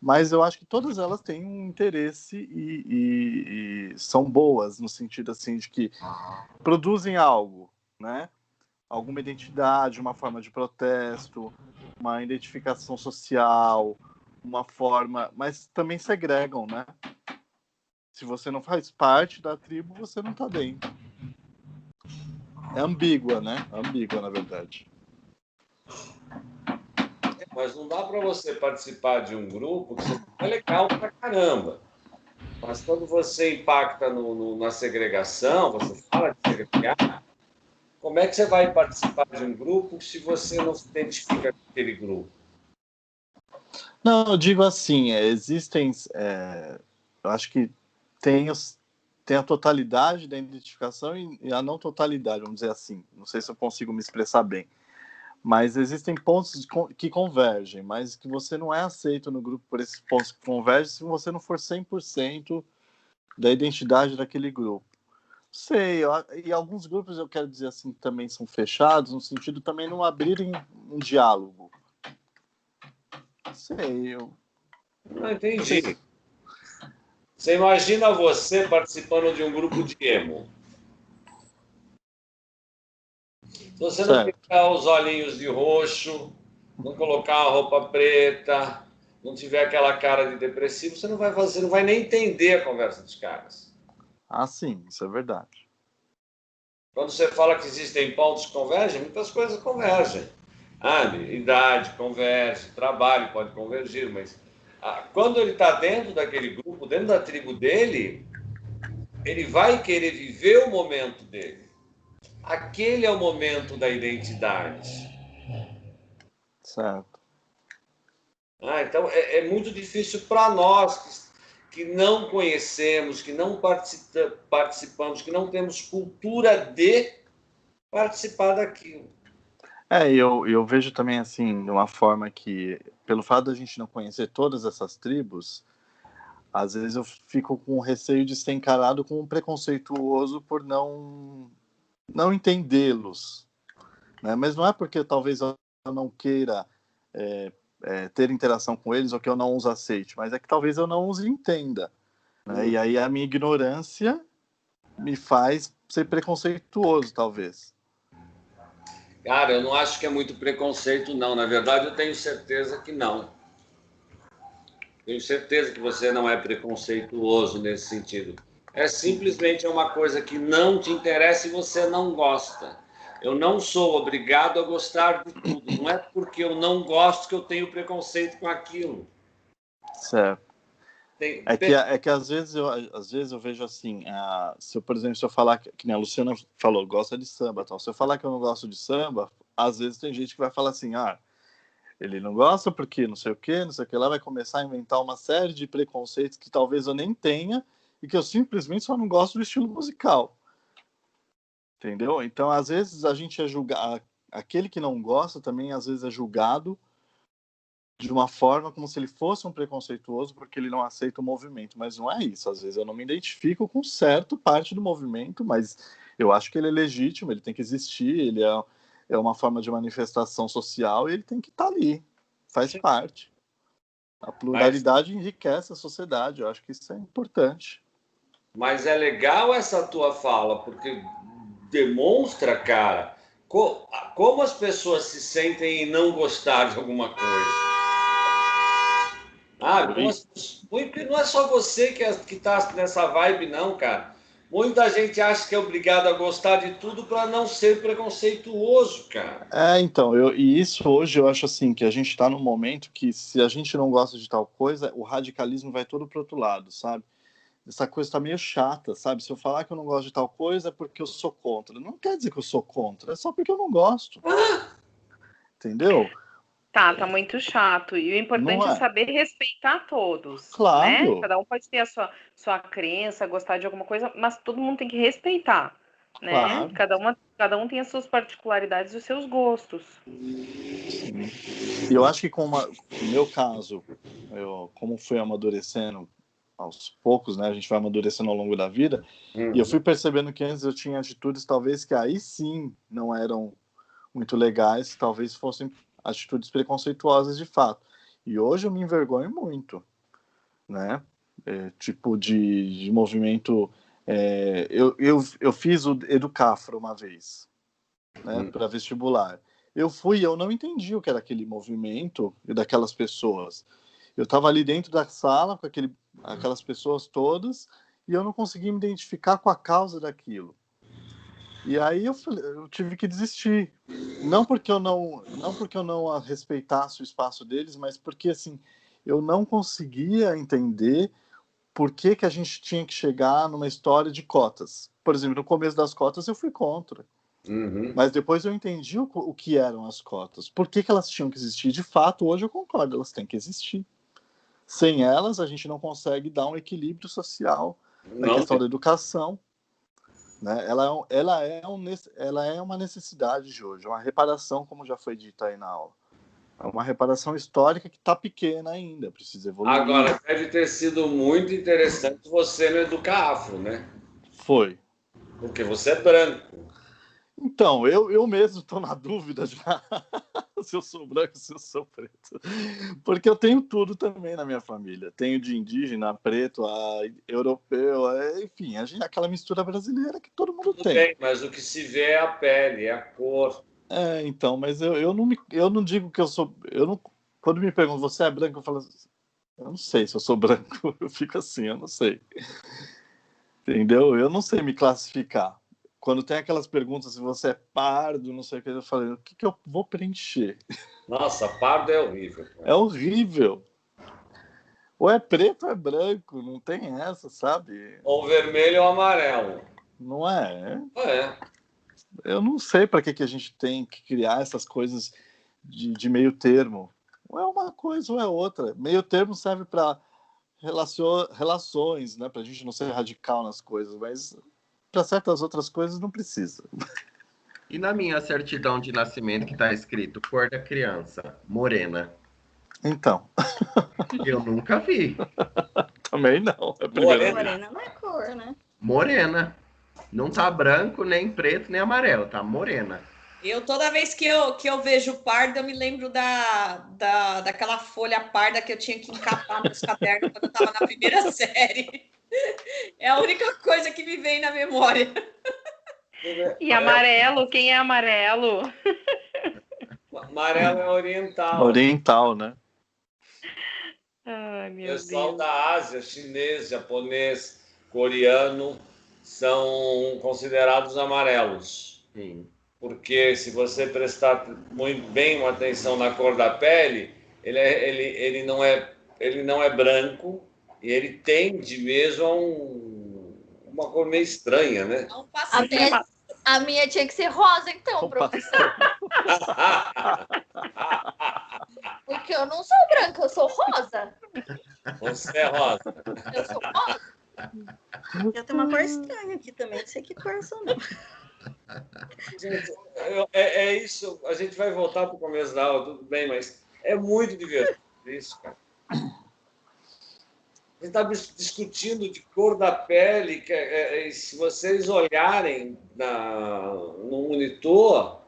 Mas eu acho que todas elas têm um interesse e são boas, no sentido assim de que produzem algo, né? Alguma identidade, uma forma de protesto, uma identificação social, uma forma... Mas também segregam, né? Se você não faz parte da tribo, você não está dentro. É ambígua, né? Ambígua, na verdade. Mas não dá para você participar de um grupo que é legal pra caramba. Mas quando você impacta na segregação, você fala de segregar, como é que você vai participar de um grupo se você não se identifica com aquele grupo? Não, eu digo assim, existem... eu acho que tem a totalidade da identificação e a não totalidade, vamos dizer assim. Não sei se eu consigo me expressar bem. Mas existem pontos que convergem, mas que você não é aceito no grupo por esses pontos que convergem se você não for 100% da identidade daquele grupo. Sei, e alguns grupos, eu quero dizer assim, também são fechados, no sentido também não abrirem um diálogo. Sei, Não entendi. Você imagina você participando de um grupo de emo. Se você não pintar os olhinhos de roxo, não colocar uma roupa preta, não tiver aquela cara de depressivo, você não vai nem entender a conversa dos caras. Ah, sim, isso é verdade. Quando você fala que existem pontos que convergem, muitas coisas convergem. Idade converge, trabalho pode convergir, mas quando ele está dentro daquele grupo, dentro da tribo dele, ele vai querer viver o momento dele. Aquele é o momento da identidade. Certo. Então, é muito difícil para nós que não conhecemos, que não participamos, que não temos cultura de participar daquilo. Eu vejo também, assim, de uma forma que, pelo fato da gente não conhecer todas essas tribos, às vezes eu fico com receio de ser encarado como preconceituoso por não entendê-los, né? Mas não é porque talvez eu não queira ter interação com eles ou que eu não os aceite, mas é que talvez eu não os entenda, né? E aí a minha ignorância me faz ser preconceituoso, talvez. Cara, eu não acho que é muito preconceito, não. Na verdade, eu tenho certeza que não. Tenho certeza que você não é preconceituoso nesse sentido. É simplesmente uma coisa que não te interessa e você não gosta. Eu não sou obrigado a gostar de tudo. Não é porque eu não gosto que eu tenho preconceito com aquilo. Certo. É que às vezes eu vejo assim, por exemplo, se eu falar, que nem a Luciana falou, gosta de samba, tal. Se eu falar que eu não gosto de samba, às vezes tem gente que vai falar assim, ele não gosta porque não sei o que lá, vai começar a inventar uma série de preconceitos que talvez eu nem tenha e que eu simplesmente só não gosto do estilo musical. Entendeu? Então, às vezes a gente é julgado, aquele que não gosta também às vezes é julgado de uma forma como se ele fosse um preconceituoso porque ele não aceita o movimento, mas não é isso. Às vezes eu não me identifico com certa parte do movimento, mas eu acho que ele é legítimo, ele tem que existir, ele é uma forma de manifestação social e ele tem que estar ali, faz parte. A pluralidade enriquece a sociedade, eu acho que isso é importante. Mas é legal essa tua fala, porque demonstra, cara, como as pessoas se sentem em não gostar de alguma coisa. Não é só você que está nessa vibe, não, cara. Muita gente acha que é obrigado a gostar de tudo para não ser preconceituoso, cara. Então, e isso hoje eu acho assim, que a gente está num momento que se a gente não gosta de tal coisa, o radicalismo vai todo pro outro lado, sabe? Essa coisa tá meio chata, sabe? Se eu falar que eu não gosto de tal coisa é porque eu sou contra. Não quer dizer que eu sou contra, é só porque eu não gosto. Entendeu? Tá muito chato. E o importante é saber respeitar todos. Claro. Né? Cada um pode ter a sua crença, gostar de alguma coisa, mas todo mundo tem que respeitar. Né? Claro. Cada um tem as suas particularidades e os seus gostos. Sim. E eu acho que no meu caso, como fui amadurecendo aos poucos, né? A gente vai amadurecendo ao longo da vida. E eu fui percebendo que antes eu tinha atitudes talvez que aí sim não eram muito legais, talvez fossem atitudes preconceituosas de fato. E hoje eu me envergonho muito, né? Tipo de movimento... eu fiz o Educafro uma vez, né? Para vestibular. Eu não entendi o que era aquele movimento e daquelas pessoas. Eu estava ali dentro da sala com aquelas pessoas todas e eu não conseguia me identificar com a causa daquilo. E aí eu tive que desistir. Não porque eu não respeitasse o espaço deles, mas porque assim, eu não conseguia entender por que a gente tinha que chegar numa história de cotas. Por exemplo, no começo das cotas eu fui contra. Mas depois eu entendi o que eram as cotas. Por que elas tinham que existir? De fato, hoje eu concordo, elas têm que existir. Sem elas, a gente não consegue dar um equilíbrio social na questão da educação. Né? Ela é uma necessidade de hoje, uma reparação, como já foi dito aí na aula. É uma reparação histórica que está pequena ainda, precisa evoluir. Agora, deve ter sido muito interessante você no Educafro, né? Foi. Porque você é branco. Então, eu mesmo estou na dúvida já. se eu sou branco, se eu sou preto. Porque eu tenho tudo também na minha família. Tenho de indígena, preto, a europeu, enfim, aquela mistura brasileira que todo mundo Tudo tem. bem, mas o que se vê é a pele, é a cor. Então, mas eu não digo que eu sou... Quando me perguntam, você é branco? Eu falo, eu não sei se eu sou branco. Eu fico assim, eu não sei. Entendeu? Eu não sei me classificar. Quando tem aquelas perguntas se você é pardo, não sei o que, eu falei, o que eu vou preencher? Nossa, pardo é horrível. É horrível. Ou é preto ou é branco, não tem essa, sabe? Ou vermelho ou amarelo. Não é? É. Eu não sei para que a gente tem que criar essas coisas de meio termo. Ou é uma coisa ou é outra. Meio termo serve para relações, né? Para a gente não ser radical nas coisas, mas para certas outras coisas não precisa. E na minha certidão de nascimento que está escrito cor da criança, morena. Então, Eu nunca vi. também não. É a primeira vez. Morena não é cor, né? Morena. Não tá branco, nem preto, nem amarelo. Tá morena. Eu, toda vez que eu vejo pardo, eu me lembro daquela folha parda que eu tinha que encapar nos cadernos quando eu estava na primeira série. É a única coisa que me vem na memória. E amarelo, quem é amarelo? Amarelo é oriental. Oriental, né? Ai, meu Pessoal Deus. da Ásia, chinês, japonês, coreano, são considerados amarelos. Sim. Porque se você prestar muito bem uma atenção na cor da pele, ele não é branco e ele tende mesmo a uma cor meio estranha, né? Não passa A minha tinha que ser rosa, então, Opa. professor. Porque eu não sou branca, eu sou rosa. Você é rosa. Eu sou rosa. Eu tenho uma cor estranha aqui também, não sei que cor eu sou, não. Gente, é isso. A gente vai voltar para o começo da aula, tudo bem, mas é muito divertido isso, cara. A gente está discutindo de cor da pele, se vocês olharem no monitor,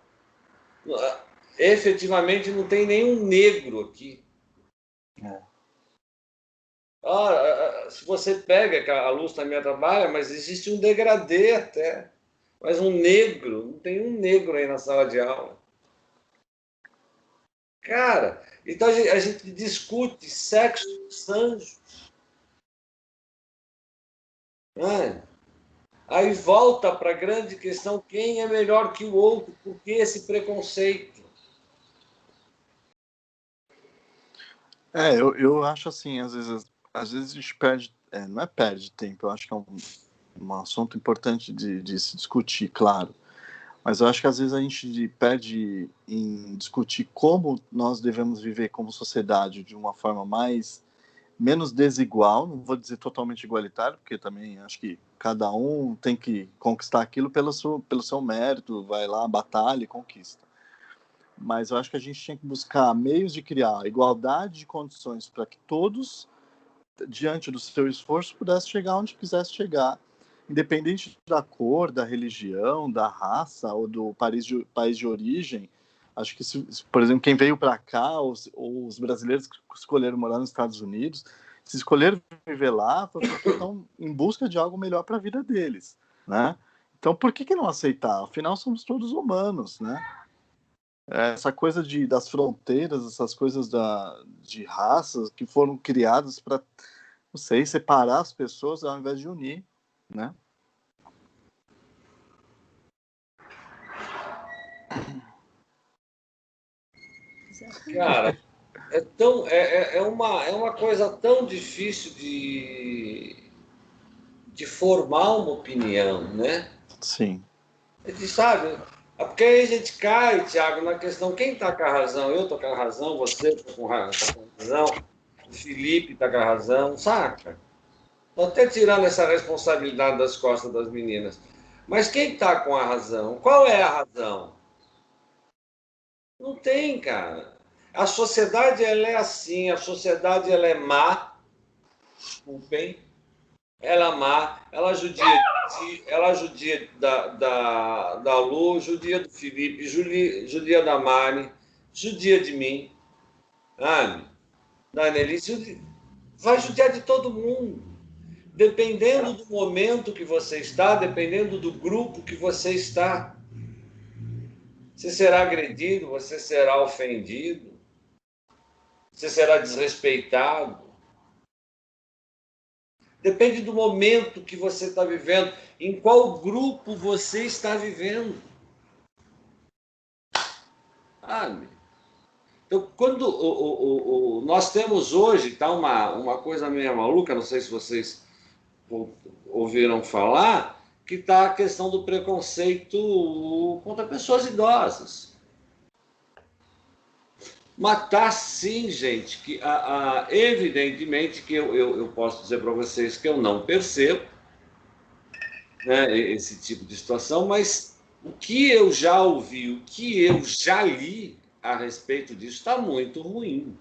efetivamente não tem nenhum negro aqui. Se você pega, que a luz também atrapalha, mas existe um degradê até. Mas um negro, não tem um negro aí na sala de aula. Cara, então a gente discute sexo dos anjos. Aí volta para a grande questão, quem é melhor que o outro? Por que esse preconceito? Eu acho assim, às vezes a gente perde, não é perde tempo, eu acho que é um assunto importante de se discutir, claro. Mas eu acho que às vezes a gente perde em discutir como nós devemos viver como sociedade de uma forma menos desigual, não vou dizer totalmente igualitário, porque também acho que cada um tem que conquistar aquilo pelo seu mérito, vai lá, batalha e conquista. Mas eu acho que a gente tinha que buscar meios de criar igualdade de condições para que todos, diante do seu esforço, pudessem chegar onde quisesse chegar, independente da cor, da religião, da raça ou do país de origem. Acho que, por exemplo, quem veio para cá, os brasileiros que escolheram morar nos Estados Unidos, se escolheram viver lá, foi porque estão em busca de algo melhor para a vida deles, né? Então, por que não aceitar? Afinal, somos todos humanos, né? Essa coisa das fronteiras, essas coisas de raças que foram criadas para, não sei, separar as pessoas ao invés de unir, né? Cara, é uma coisa tão difícil de formar uma opinião, né? Sim. A gente sabe, porque aí a gente cai, Thiago, na questão, quem está com a razão? Eu estou com a razão, você está com a razão, o Felipe está com a razão, saca? Estou até tirando essa responsabilidade das costas das meninas. Mas quem está com a razão? Qual é a razão? Não tem, cara. A sociedade, ela é assim, a sociedade, ela é má, desculpem, ela é má, ela judia da Lu, judia do Felipe, judia da Mari, judia de mim. Da Annelise, vai judiar de todo mundo. Dependendo do momento que você está, dependendo do grupo que você está. Você será agredido, você será ofendido, você será desrespeitado. Depende do momento que você está vivendo, em qual grupo você está vivendo. Então, quando nós temos hoje, tá uma coisa meio maluca, não sei se vocês ouviram falar, que está a questão do preconceito contra pessoas idosas. Mas tá sim, gente, que evidentemente que eu posso dizer para vocês que eu não percebo, né, esse tipo de situação, mas o que eu já ouvi, o que eu já li a respeito disso está muito ruim.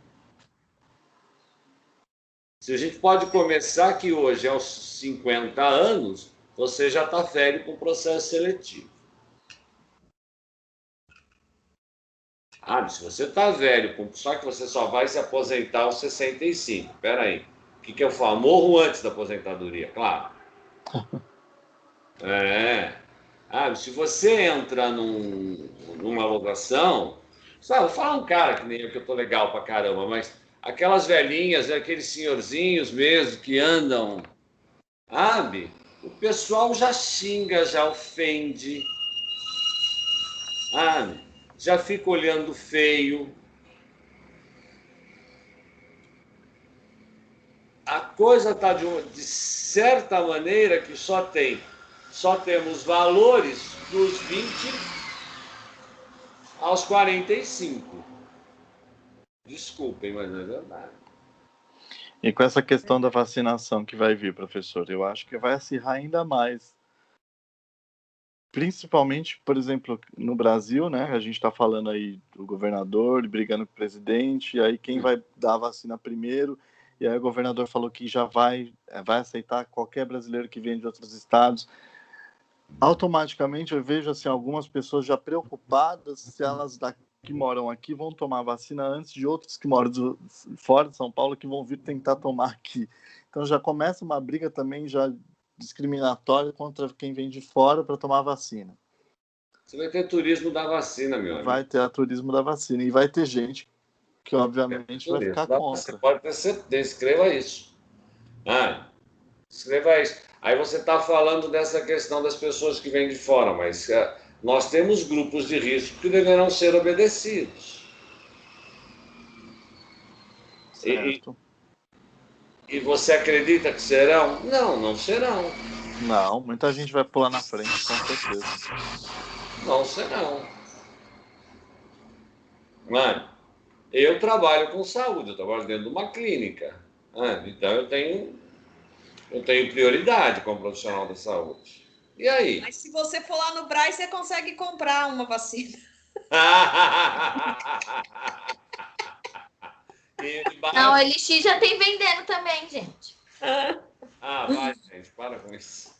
Se a gente pode começar que hoje, aos 50 anos, você já está velho com o processo seletivo. Se você está velho, só que você só vai se aposentar aos 65. Espera aí. O que eu falo? Morro antes da aposentadoria, claro. Se você entra numa locação, sabe, vou falar um cara que nem eu, que eu tô legal pra caramba, mas aquelas velhinhas, aqueles senhorzinhos mesmo que andam, sabe? O pessoal já xinga, já ofende, já fica olhando feio. A coisa está de certa maneira que só temos valores dos 20 aos 45. Desculpem, mas não é verdade. E com essa questão da vacinação que vai vir, professor, eu acho que vai acirrar ainda mais. Principalmente, por exemplo, no Brasil, né? A gente está falando aí do governador brigando com o presidente, e aí quem vai dar a vacina primeiro, e aí o governador falou que já vai aceitar qualquer brasileiro que vem de outros estados. Automaticamente eu vejo assim, algumas pessoas já preocupadas se elas que moram aqui vão tomar a vacina antes de outros que moram fora de São Paulo que vão vir tentar tomar aqui. Então já começa uma briga também já discriminatória contra quem vem de fora para tomar a vacina. Você vai ter turismo da vacina, meu amigo. Vai ter turismo da vacina e vai ter gente que obviamente vai ficar contra. Você pode ter certeza, escreva isso. Escreva isso. Aí você está falando dessa questão das pessoas que vêm de fora, mas nós temos grupos de risco que deverão ser obedecidos. Certo. E você acredita que serão? Não, não serão. Não, muita gente vai pular na frente, com certeza. Não serão. Eu trabalho com saúde, eu trabalho dentro de uma clínica. Então eu tenho prioridade como profissional da saúde. E aí? Mas se você for lá no Brás, você consegue comprar uma vacina. Não, a LX já tem vendendo também, gente. Vai, gente, para com isso.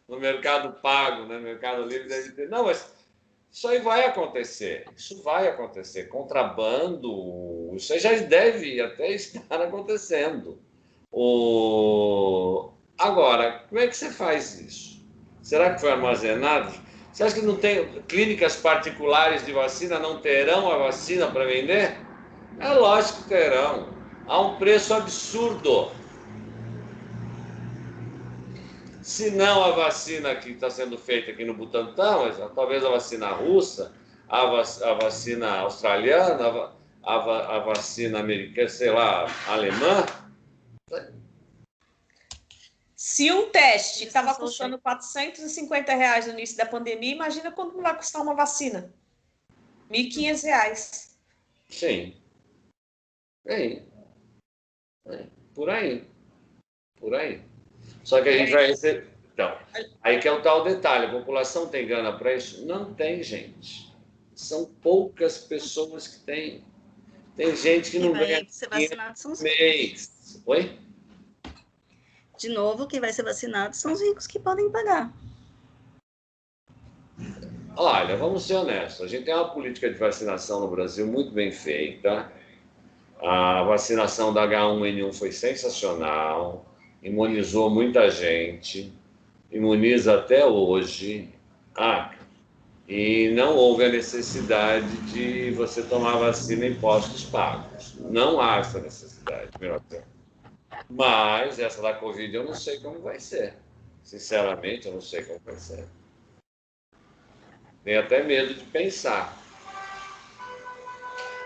No Mercado Pago, né? Mercado Livre deve ter. Não, mas isso aí vai acontecer. Isso vai acontecer. Contrabando, isso aí já deve até estar acontecendo. Agora, como é que você faz isso? Será que foi armazenado? Você acha que não tem clínicas particulares de vacina não terão a vacina para vender? É lógico que terão. A um preço absurdo. Se não a vacina que está sendo feita aqui no Butantan, mas talvez a vacina russa, a vacina australiana, a vacina americana, sei lá, alemã. Se um teste estava custando R$450 no início da pandemia, imagina quanto vai custar uma vacina. R$1.500. Sim. Por aí. Só que a gente vai receber. Então, aí que é o tal detalhe. A população tem grana para isso? Não tem, gente. São poucas pessoas que têm. Tem gente que não ganha mês. Oi? De novo, quem vai ser vacinado são os ricos que podem pagar. Olha, vamos ser honestos. A gente tem uma política de vacinação no Brasil muito bem feita. A vacinação da H1N1 foi sensacional, imunizou muita gente, imuniza até hoje. E não houve a necessidade de você tomar vacina em postos pagos. Não há essa necessidade, meu Deus. Mas essa da Covid eu não sei como vai ser. Sinceramente, eu não sei como vai ser. Tenho até medo de pensar.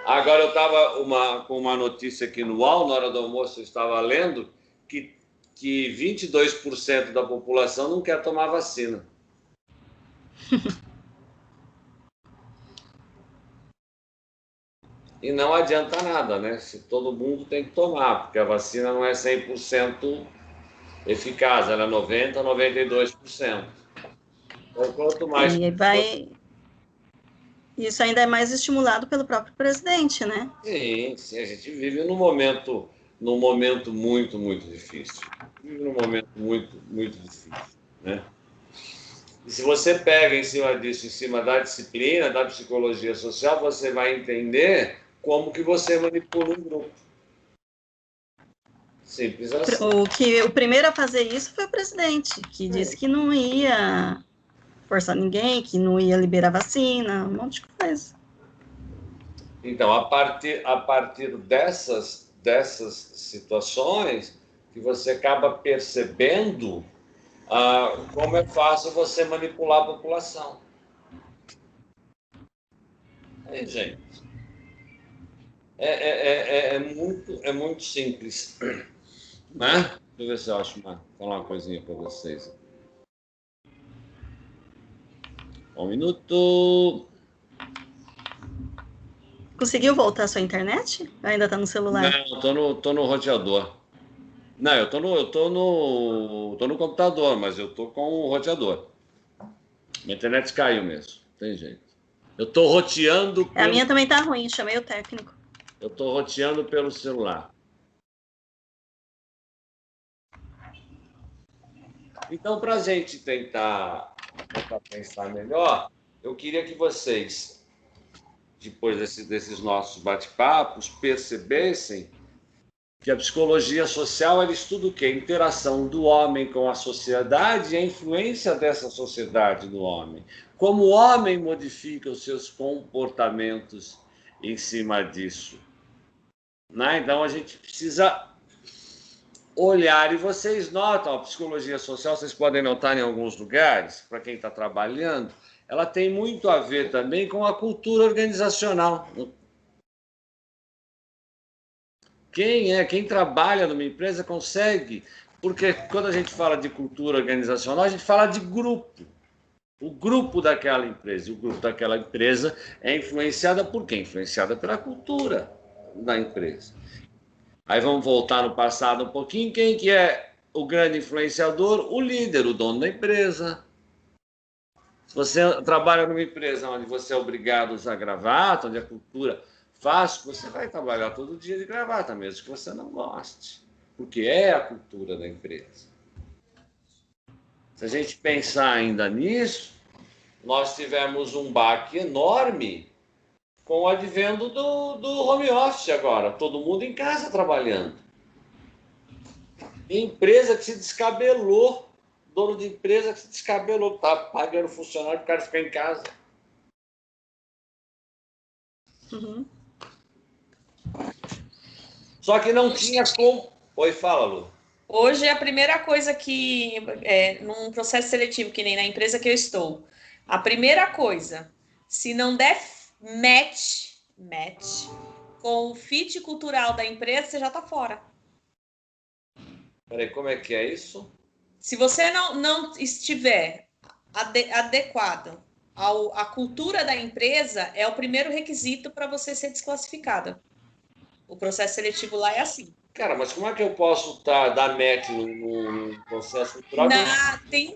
Agora, eu estava com uma notícia aqui no UOL, na hora do almoço, eu estava lendo que 22% da população não quer tomar vacina. E não adianta nada, né? Se todo mundo tem que tomar, porque a vacina não é 100% eficaz, ela é 90%, 92%. Então, quanto mais... Isso ainda é mais estimulado pelo próprio presidente, né? Sim, a gente vive num momento muito, muito difícil. Vive num momento muito, muito difícil, né? E se você pega em cima disso, em cima da disciplina, da psicologia social, você vai entender como que você manipula um grupo. Simples assim. O primeiro a fazer isso foi o presidente, que disse que não ia forçar ninguém, que não ia liberar vacina, um monte de coisa. Então, a partir dessas situações, que você acaba percebendo como é fácil você manipular a população. Aí, gente, é muito simples, né? Deixa eu ver se eu acho falar uma coisinha para vocês. Um minuto. Conseguiu voltar a sua internet? Ainda está no celular? Não, tô no roteador. Não, eu tô no computador, mas eu tô com o roteador. Minha internet caiu mesmo, tem jeito. Eu tô roteando... A minha também tá ruim, chamei o técnico. Eu tô roteando pelo celular. Então, para a gente tentar pensar melhor, eu queria que vocês, depois desses nossos bate-papos, percebessem que a psicologia social ela estuda o quê? A interação do homem com a sociedade e a influência dessa sociedade no homem. Como o homem modifica os seus comportamentos em cima disso. Né? Então, a gente precisa olhar, e vocês notam, a psicologia social, vocês podem notar em alguns lugares, para quem está trabalhando, ela tem muito a ver também com a cultura organizacional. Quem trabalha numa empresa consegue, porque quando a gente fala de cultura organizacional, a gente fala de grupo. O grupo daquela empresa. E o grupo daquela empresa é influenciada por quem? Influenciada pela cultura da empresa. Aí vamos voltar no passado um pouquinho. Quem que é o grande influenciador? O líder, o dono da empresa. Se você trabalha numa empresa onde você é obrigado a usar gravata, onde a cultura faz, você vai trabalhar todo dia de gravata, mesmo que você não goste. Porque é a cultura da empresa. Se a gente pensar ainda nisso, nós tivemos um baque enorme com o advento do home office agora. Todo mundo em casa trabalhando. Empresa que se descabelou. Dono de empresa que se descabelou. Tá pagando funcionário para o cara ficar em casa. Uhum. Só que não tinha como... Oi, fala, Lu. Hoje, a primeira coisa que, num processo seletivo, que nem na empresa que eu estou, a primeira coisa, se não der match com o fit cultural da empresa, você já está fora. Peraí, como é que é isso? Se você não estiver adequado à cultura da empresa, é o primeiro requisito para você ser desclassificada. O processo seletivo lá é assim. Cara, mas como é que eu posso dar match no processo cultural? Tem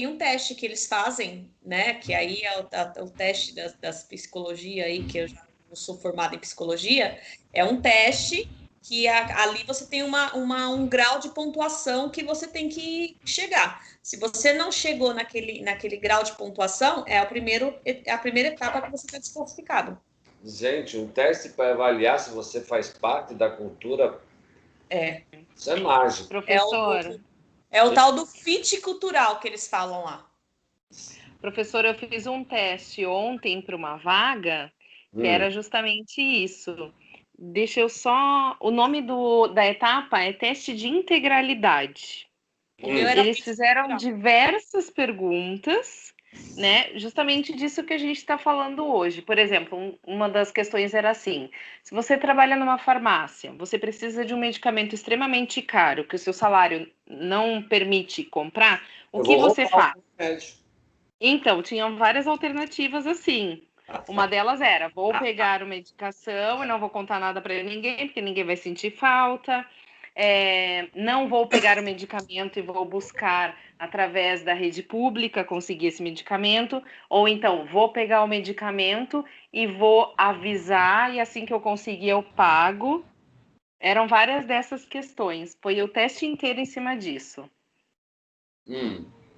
um teste que eles fazem, né? Que aí é o teste das psicologia aí, que eu já não sou formada em psicologia, é um teste que ali você tem um grau de pontuação que você tem que chegar. Se você não chegou naquele grau de pontuação, é a primeira etapa que você está desclassificado. Gente, um teste para avaliar se você faz parte da cultura. Isso é mágico. Professora. É o tal do fit cultural que eles falam lá. Professora, eu fiz um teste ontem para uma vaga que era justamente isso. Deixa eu só... O nome da etapa é teste de integralidade. Eles fizeram diversas perguntas, né? Justamente disso que a gente está falando hoje. Por exemplo, uma das questões era assim: se você trabalha numa farmácia, você precisa de um medicamento extremamente caro, que o seu salário não permite comprar, o que você faz? Então, tinham várias alternativas assim. Uma delas era: vou pegar uma medicação e não vou contar nada para ninguém, porque ninguém vai sentir falta. Não vou pegar o medicamento e vou buscar através da rede pública conseguir esse medicamento. Ou então, vou pegar o medicamento e vou avisar, e assim que eu conseguir, eu pago. Eram várias dessas questões. Foi o teste inteiro em cima disso.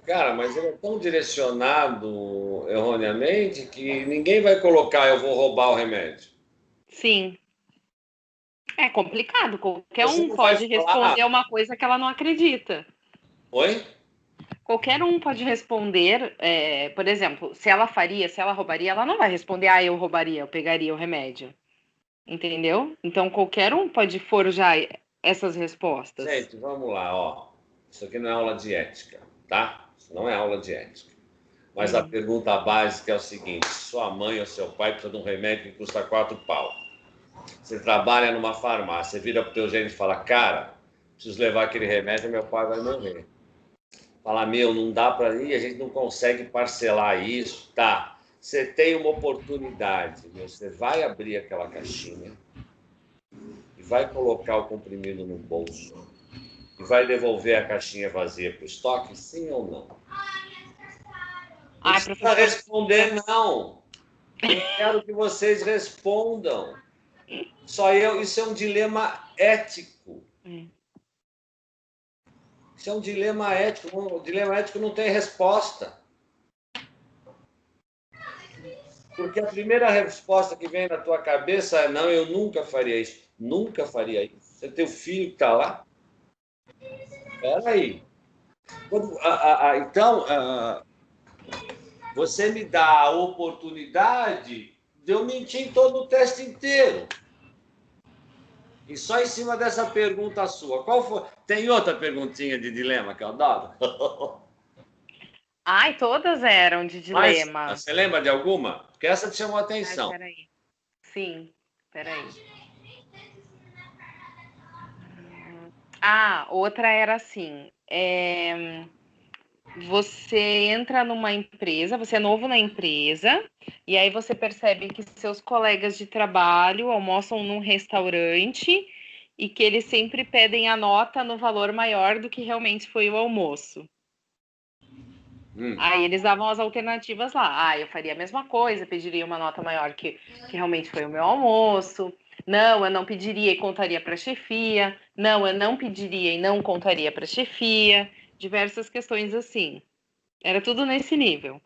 Cara, mas ele é tão direcionado erroneamente que ninguém vai colocar eu vou roubar o remédio. Sim. É complicado. Qualquer um pode responder uma coisa que ela não acredita. Oi? Qualquer um pode responder, por exemplo, se ela roubaria, ela não vai responder, eu roubaria, eu pegaria o remédio. Entendeu? Então, qualquer um pode forjar essas respostas. Gente, vamos lá, ó. Isso aqui não é aula de ética, tá? Isso não é aula de ética. Mas a pergunta básica é o seguinte: sua mãe ou seu pai precisa de um remédio que custa 4 pau. Você trabalha numa farmácia, vira pro teu gerente e fala: cara, preciso levar aquele remédio, meu pai vai morrer. Fala: meu, não dá para ir, a gente não consegue parcelar isso. Tá, você tem uma oportunidade, meu, você vai abrir aquela caixinha e vai colocar o comprimido no bolso e vai devolver a caixinha vazia para o estoque, sim ou não? Não precisa responder, não. Eu quero que vocês respondam. Isso é um dilema ético. Isso é um dilema ético. O dilema ético não tem resposta. Porque a primeira resposta que vem na tua cabeça é: não, eu nunca faria isso. Nunca faria isso. Você tem o filho que está lá? Espera aí. Então, você me dá a oportunidade de eu mentir em todo o teste inteiro. E só em cima dessa pergunta sua. Qual foi? Tem outra perguntinha de dilema que eu adoro? Ai, todas eram de dilema. Mas, você lembra de alguma? Porque essa te chamou a atenção. Peraí. Sim, peraí. Outra era assim: você entra numa empresa, você é novo na empresa, e aí você percebe que seus colegas de trabalho almoçam num restaurante e que eles sempre pedem a nota no valor maior do que realmente foi o almoço. Aí eles davam as alternativas lá. Eu faria a mesma coisa, pediria uma nota maior que realmente foi o meu almoço. Não, eu não pediria e contaria para a chefia. Não, eu não pediria e não contaria para a chefia. Diversas questões assim. Era tudo nesse nível.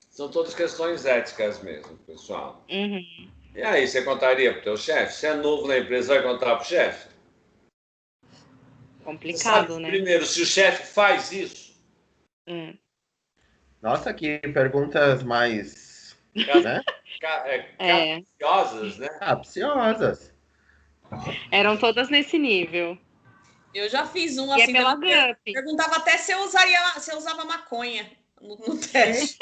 São todas questões éticas mesmo, pessoal. E aí, você contaria para o teu chefe? Você é novo na empresa, vai contar para o chefe? Complicado, né? Primeiro, se o chefe faz isso... Nossa, que perguntas mais... né? Capciosas, né? Capciosas. Eram todas nesse nível. Eu já fiz um assim. Perguntava até se eu usava maconha no teste.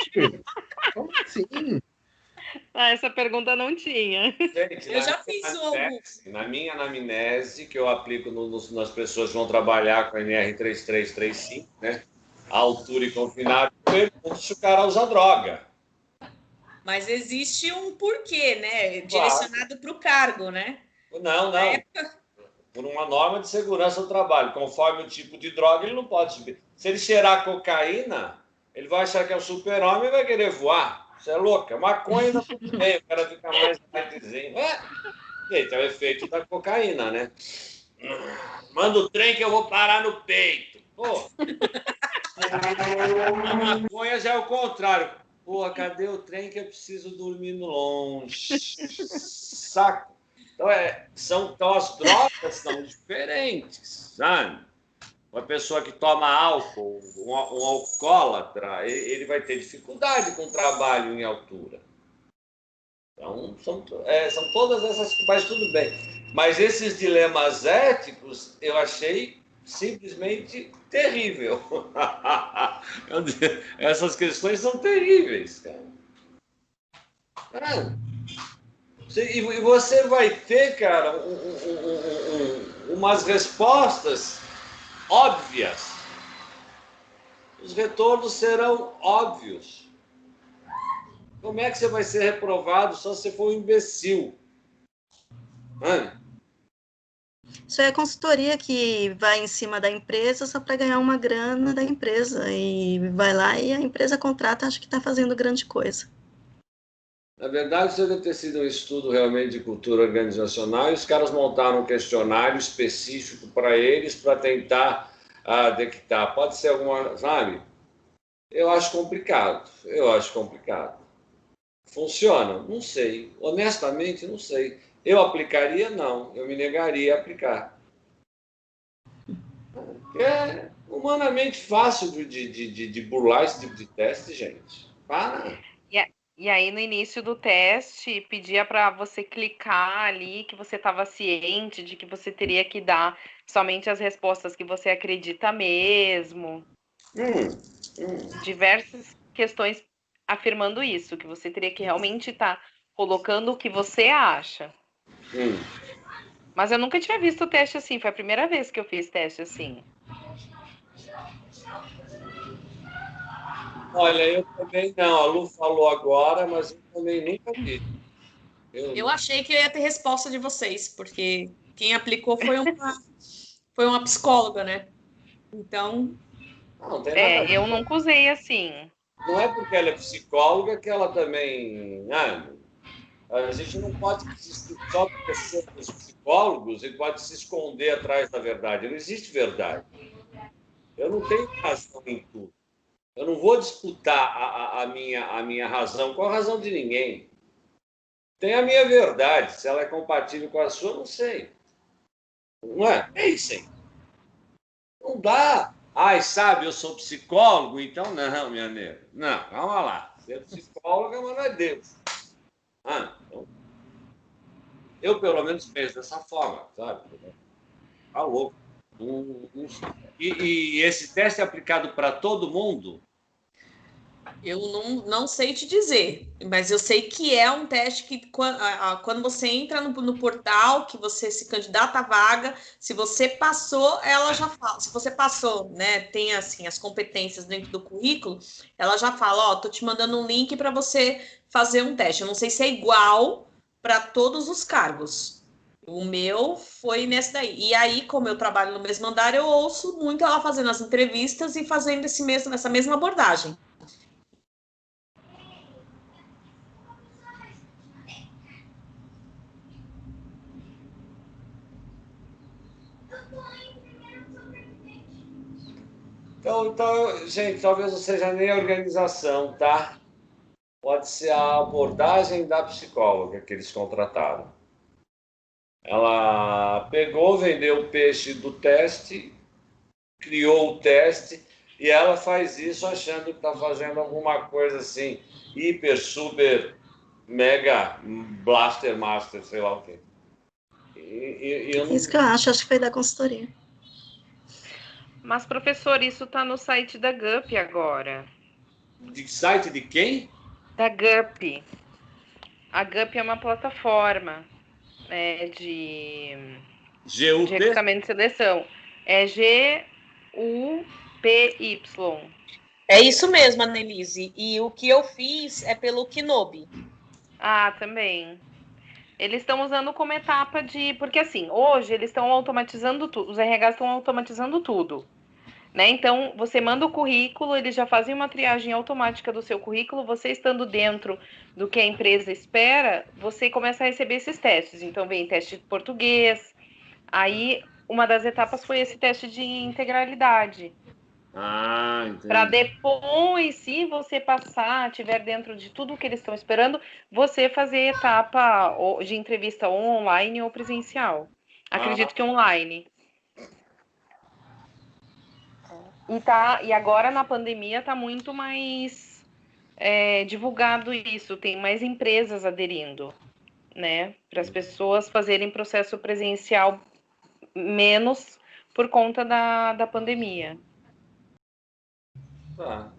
Como assim? Essa pergunta não tinha. Gente, eu já fiz alguns. Na minha anamnese, que eu aplico nas pessoas que vão trabalhar com NR3335, né? A altura e confinado, eu pergunto se o cara usa droga. Mas existe um porquê, né? Direcionado para o cargo, né? Não. Por uma norma de segurança do trabalho. Conforme o tipo de droga, ele não pode subir. Se ele cheirar cocaína, ele vai achar que é um super-homem e vai querer voar. Você é louca. Maconha ainda tudo bem, o cara fica mais lightzinho. Gente, é o efeito da cocaína, né? Manda o trem que eu vou parar no peito. Pô. A maconha já é o contrário. Pô, cadê o trem que eu preciso dormir longe? Saco. Então as drogas são diferentes, sabe? Uma pessoa que toma álcool, um alcoólatra, ele vai ter dificuldade com o trabalho em altura. Então, são todas essas, mas tudo bem. Mas esses dilemas éticos eu achei simplesmente terrível. Essas questões são terríveis, cara. E você vai ter, cara, umas respostas óbvias. Os retornos serão óbvios. Como é que você vai ser reprovado só se você for um imbecil? Isso é a consultoria que vai em cima da empresa só para ganhar uma grana da empresa. E vai lá e a empresa contrata, acha que está fazendo grande coisa. Na verdade, isso deve ter sido um estudo realmente de cultura organizacional e os caras montaram um questionário específico para eles para tentar detectar. Pode ser alguma, sabe? Eu acho complicado. Funciona? Não sei. Honestamente, não sei. Eu aplicaria? Não. Eu me negaria a aplicar. É humanamente fácil de burlar esse tipo de teste, gente. Para. E aí, no início do teste, pedia para você clicar ali que você estava ciente de que você teria que dar somente as respostas que você acredita mesmo. Diversas questões afirmando isso, que você teria que realmente estar colocando o que você acha. Mas eu nunca tinha visto teste assim, foi a primeira vez que eu fiz teste assim. Olha, eu também não. A Lu falou agora, mas eu também nunca vi. Eu achei que eu ia ter resposta de vocês, porque quem aplicou foi uma psicóloga, né? Então. Não tem nada a ver. Eu nunca usei assim. Não é porque ela é psicóloga que ela também. A gente não pode só porque somos psicólogos e pode se esconder atrás da verdade. Não existe verdade. Eu não tenho razão em tudo. Eu não vou disputar a minha razão com a razão de ninguém. Tem a minha verdade. Se ela é compatível com a sua, não sei. Não é? Pensem. Não dá. Ai, sabe, eu sou psicólogo, então não, minha nega. Não, calma lá. Você é psicóloga, mas não é Deus. Então, eu, pelo menos, penso dessa forma, sabe? Tá louco. E esse teste é aplicado para todo mundo? Eu não sei te dizer, mas eu sei que é um teste que quando você entra no portal, que você se candidata à vaga, se você passou, ela já fala. Se você passou, né, tem assim as competências dentro do currículo, ela já fala, tô te mandando um link para você fazer um teste. Eu não sei se é igual para todos os cargos. O meu foi nesse daí. E aí, como eu trabalho no mesmo andar, eu ouço muito ela fazendo as entrevistas e fazendo essa mesma abordagem. Então, gente, talvez não seja nem a organização, tá? Pode ser a abordagem da psicóloga que eles contrataram. Ela pegou, vendeu o peixe do teste, criou o teste, e ela faz isso achando que está fazendo alguma coisa assim, hiper, super, mega, blaster, master, sei lá o quê. Isso que eu acho que foi da consultoria. Mas, professor, isso está no site da GUP agora. De site de quem? Da GUP. A GUP é uma plataforma de recrutamento e seleção. É GUPY. É isso mesmo, Annelise. E o que eu fiz é pelo Kinobi. Ah, também. Eles estão usando como etapa de... Porque, assim, hoje eles estão automatizando tudo. Os RH estão automatizando tudo. né? Então, você manda o currículo, eles já fazem uma triagem automática do seu currículo, você estando dentro do que a empresa espera, você começa a receber esses testes. Então, vem teste de português, aí uma das etapas foi esse teste de integralidade. Para entendi. depois, se você passar, tiver dentro de tudo que eles estão esperando, você fazer etapa de entrevista online ou presencial. Acredito que online. E agora na pandemia está muito mais divulgado isso, tem mais empresas aderindo, né? Para as pessoas fazerem processo presencial menos por conta da pandemia.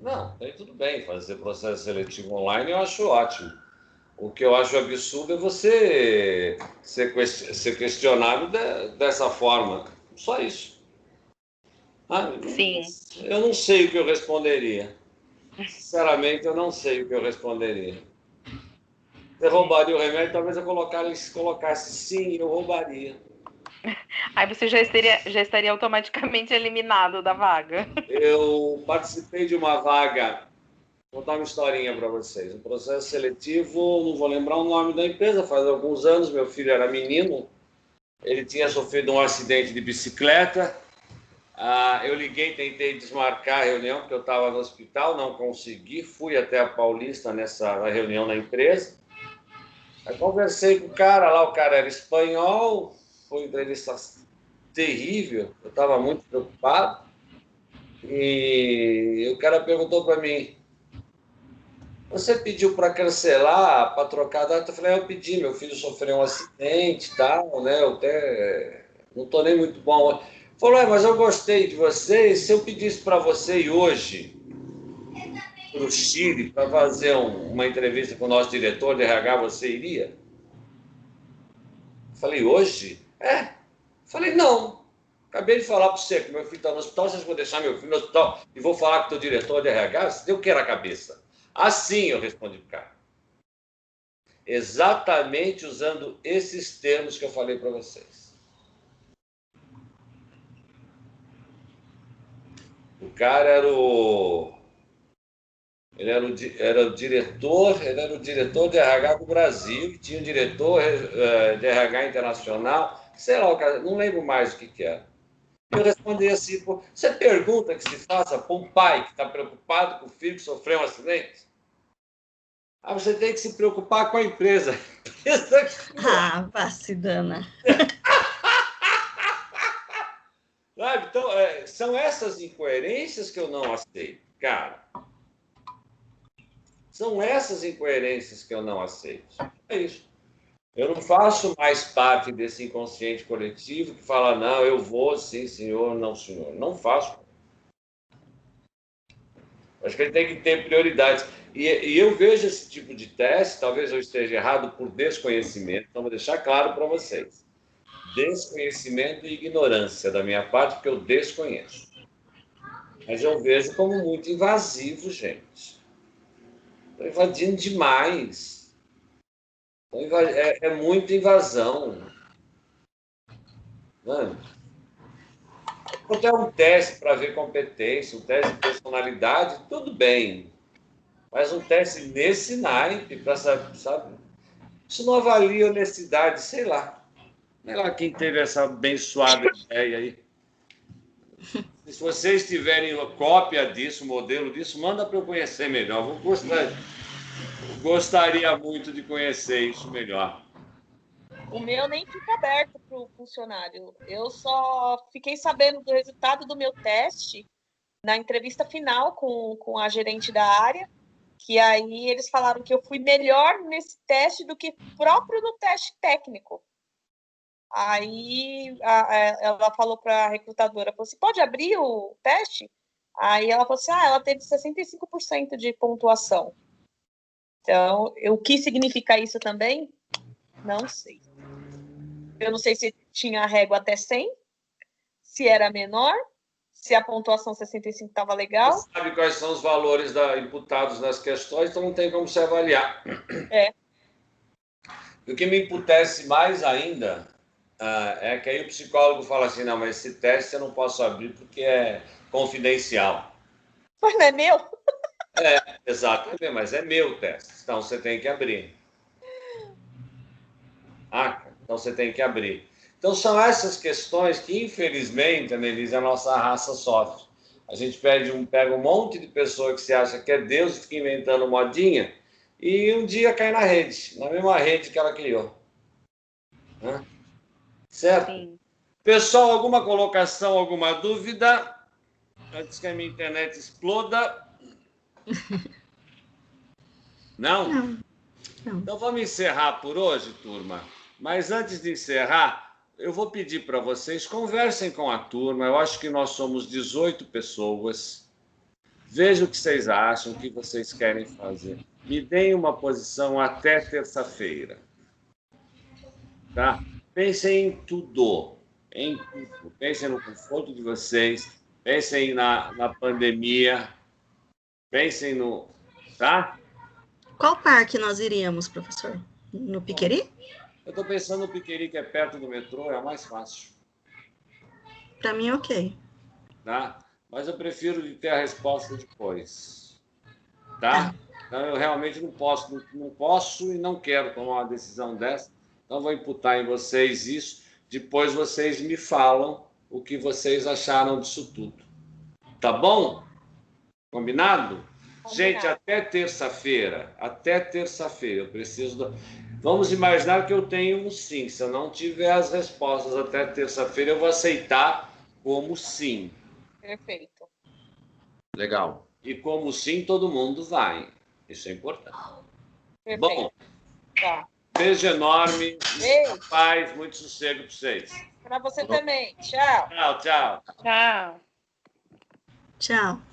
Não, aí tudo bem, fazer processo seletivo online eu acho ótimo. O que eu acho absurdo é você ser questionado dessa forma. Só isso. Sim. Eu não sei o que eu responderia. Sinceramente, eu não sei o que eu responderia. Você roubaria o remédio? Talvez eu colocasse sim, eu roubaria. Aí você já estaria automaticamente eliminado da vaga. Eu participei de uma vaga, vou contar uma historinha para vocês. Um processo seletivo, não vou lembrar o nome da empresa, faz alguns anos, meu filho era menino, ele tinha sofrido um acidente de bicicleta. Eu liguei, tentei desmarcar a reunião, porque eu estava no hospital, não consegui, fui até a Paulista nessa reunião na empresa. Aí conversei com o cara lá, o cara era espanhol, foi uma entrevista terrível, eu estava muito preocupado. E o cara perguntou para mim, você pediu para cancelar, para trocar a data? Eu falei, eu pedi, meu filho sofreu um acidente e tal, né? Eu até não estou nem muito bom. Falou, mas eu gostei de você, e se eu pedisse para você ir hoje para o Chile para fazer uma entrevista com o nosso diretor de RH, você iria? Falei, hoje? Falei, não. Acabei de falar para você que meu filho está no hospital, vocês vão deixar meu filho no hospital e vou falar com o teu diretor de RH? Você deu o que na cabeça? Assim eu respondi para o cara. Exatamente usando esses termos que eu falei para vocês. O cara ele era o diretor de RH do Brasil, tinha um diretor de RH internacional, sei lá, não lembro mais o que era. Eu respondi assim, você pergunta que se faça para um pai que está preocupado com o filho que sofreu um acidente? Você tem que se preocupar com a empresa. Vacidana. Sabe? Então, são essas incoerências que eu não aceito, cara. São essas incoerências que eu não aceito. É isso. Eu não faço mais parte desse inconsciente coletivo que fala, não, eu vou, sim, senhor, não, senhor. Não faço. Acho que ele tem que ter prioridades. E eu vejo esse tipo de teste, talvez eu esteja errado por desconhecimento, então vou deixar claro para vocês. Desconhecimento e ignorância da minha parte, porque eu desconheço. Mas eu vejo como muito invasivo, gente. Estou invadindo demais. É muita invasão. Mano, até um teste para ver competência, um teste de personalidade, tudo bem. Mas um teste nesse naipe, para sabe? Isso não avalia honestidade, sei lá. Sei lá quem teve essa abençoada ideia aí. Se vocês tiverem uma cópia disso, modelo disso, manda para eu conhecer melhor. Gostaria muito de conhecer isso melhor. O meu nem fica aberto para o funcionário. Eu só fiquei sabendo do resultado do meu teste na entrevista final com a gerente da área, que aí eles falaram que eu fui melhor nesse teste do que próprio no teste técnico. Aí ela falou para a recrutadora, falou assim, pode abrir o teste? Aí ela falou assim, ela teve 65% de pontuação. Então, o que significa isso também? Não sei. Eu não sei se tinha a régua até 100, se era menor, se a pontuação 65 estava legal. Você sabe quais são os valores imputados nas questões, então não tem como se avaliar. O que me imputece mais ainda É que aí o psicólogo fala assim, não, mas esse teste eu não posso abrir porque é confidencial. Mas não é meu? Exatamente, mas é meu teste, então você tem que abrir. Então você tem que abrir. Então são essas questões que, infelizmente, Annelise, a nossa raça sofre. A gente pega um monte de pessoa que se acha que é Deus e fica inventando modinha e um dia cai na rede, na mesma rede que ela criou. Né? Certo? Sim. Pessoal, alguma colocação, alguma dúvida? Antes que a minha internet exploda. Não? Não. Então vamos encerrar por hoje, turma. Mas antes de encerrar, eu vou pedir para vocês, conversem com a turma. Eu acho que nós somos 18 pessoas. Vejam o que vocês acham, o que vocês querem fazer. Me deem uma posição até terça-feira. Tá? Pensem em tudo. Em tudo. Pensem no conforto de vocês. Pensem na pandemia. Pensem no... Tá? Qual parque nós iríamos, professor? No Piqueri? Eu estou pensando no Piqueri, que é perto do metrô, é mais fácil. Para mim, ok. Tá? Mas eu prefiro de ter a resposta depois. Tá? Então, eu realmente não posso e não quero tomar uma decisão dessa. Então, vou imputar em vocês isso. Depois vocês me falam o que vocês acharam disso tudo. Tá bom? Combinado? Gente, até terça-feira. Até terça-feira. Eu preciso... Vamos imaginar que eu tenho um sim. Se eu não tiver as respostas até terça-feira, eu vou aceitar como sim. Perfeito. Legal. E como sim, todo mundo vai. Isso é importante. Perfeito. Bom, Tá. beijo enorme. Beijo. Muita paz, muito sossego para vocês. Para você também. Tchau. Tchau, tchau. Tchau. Tchau.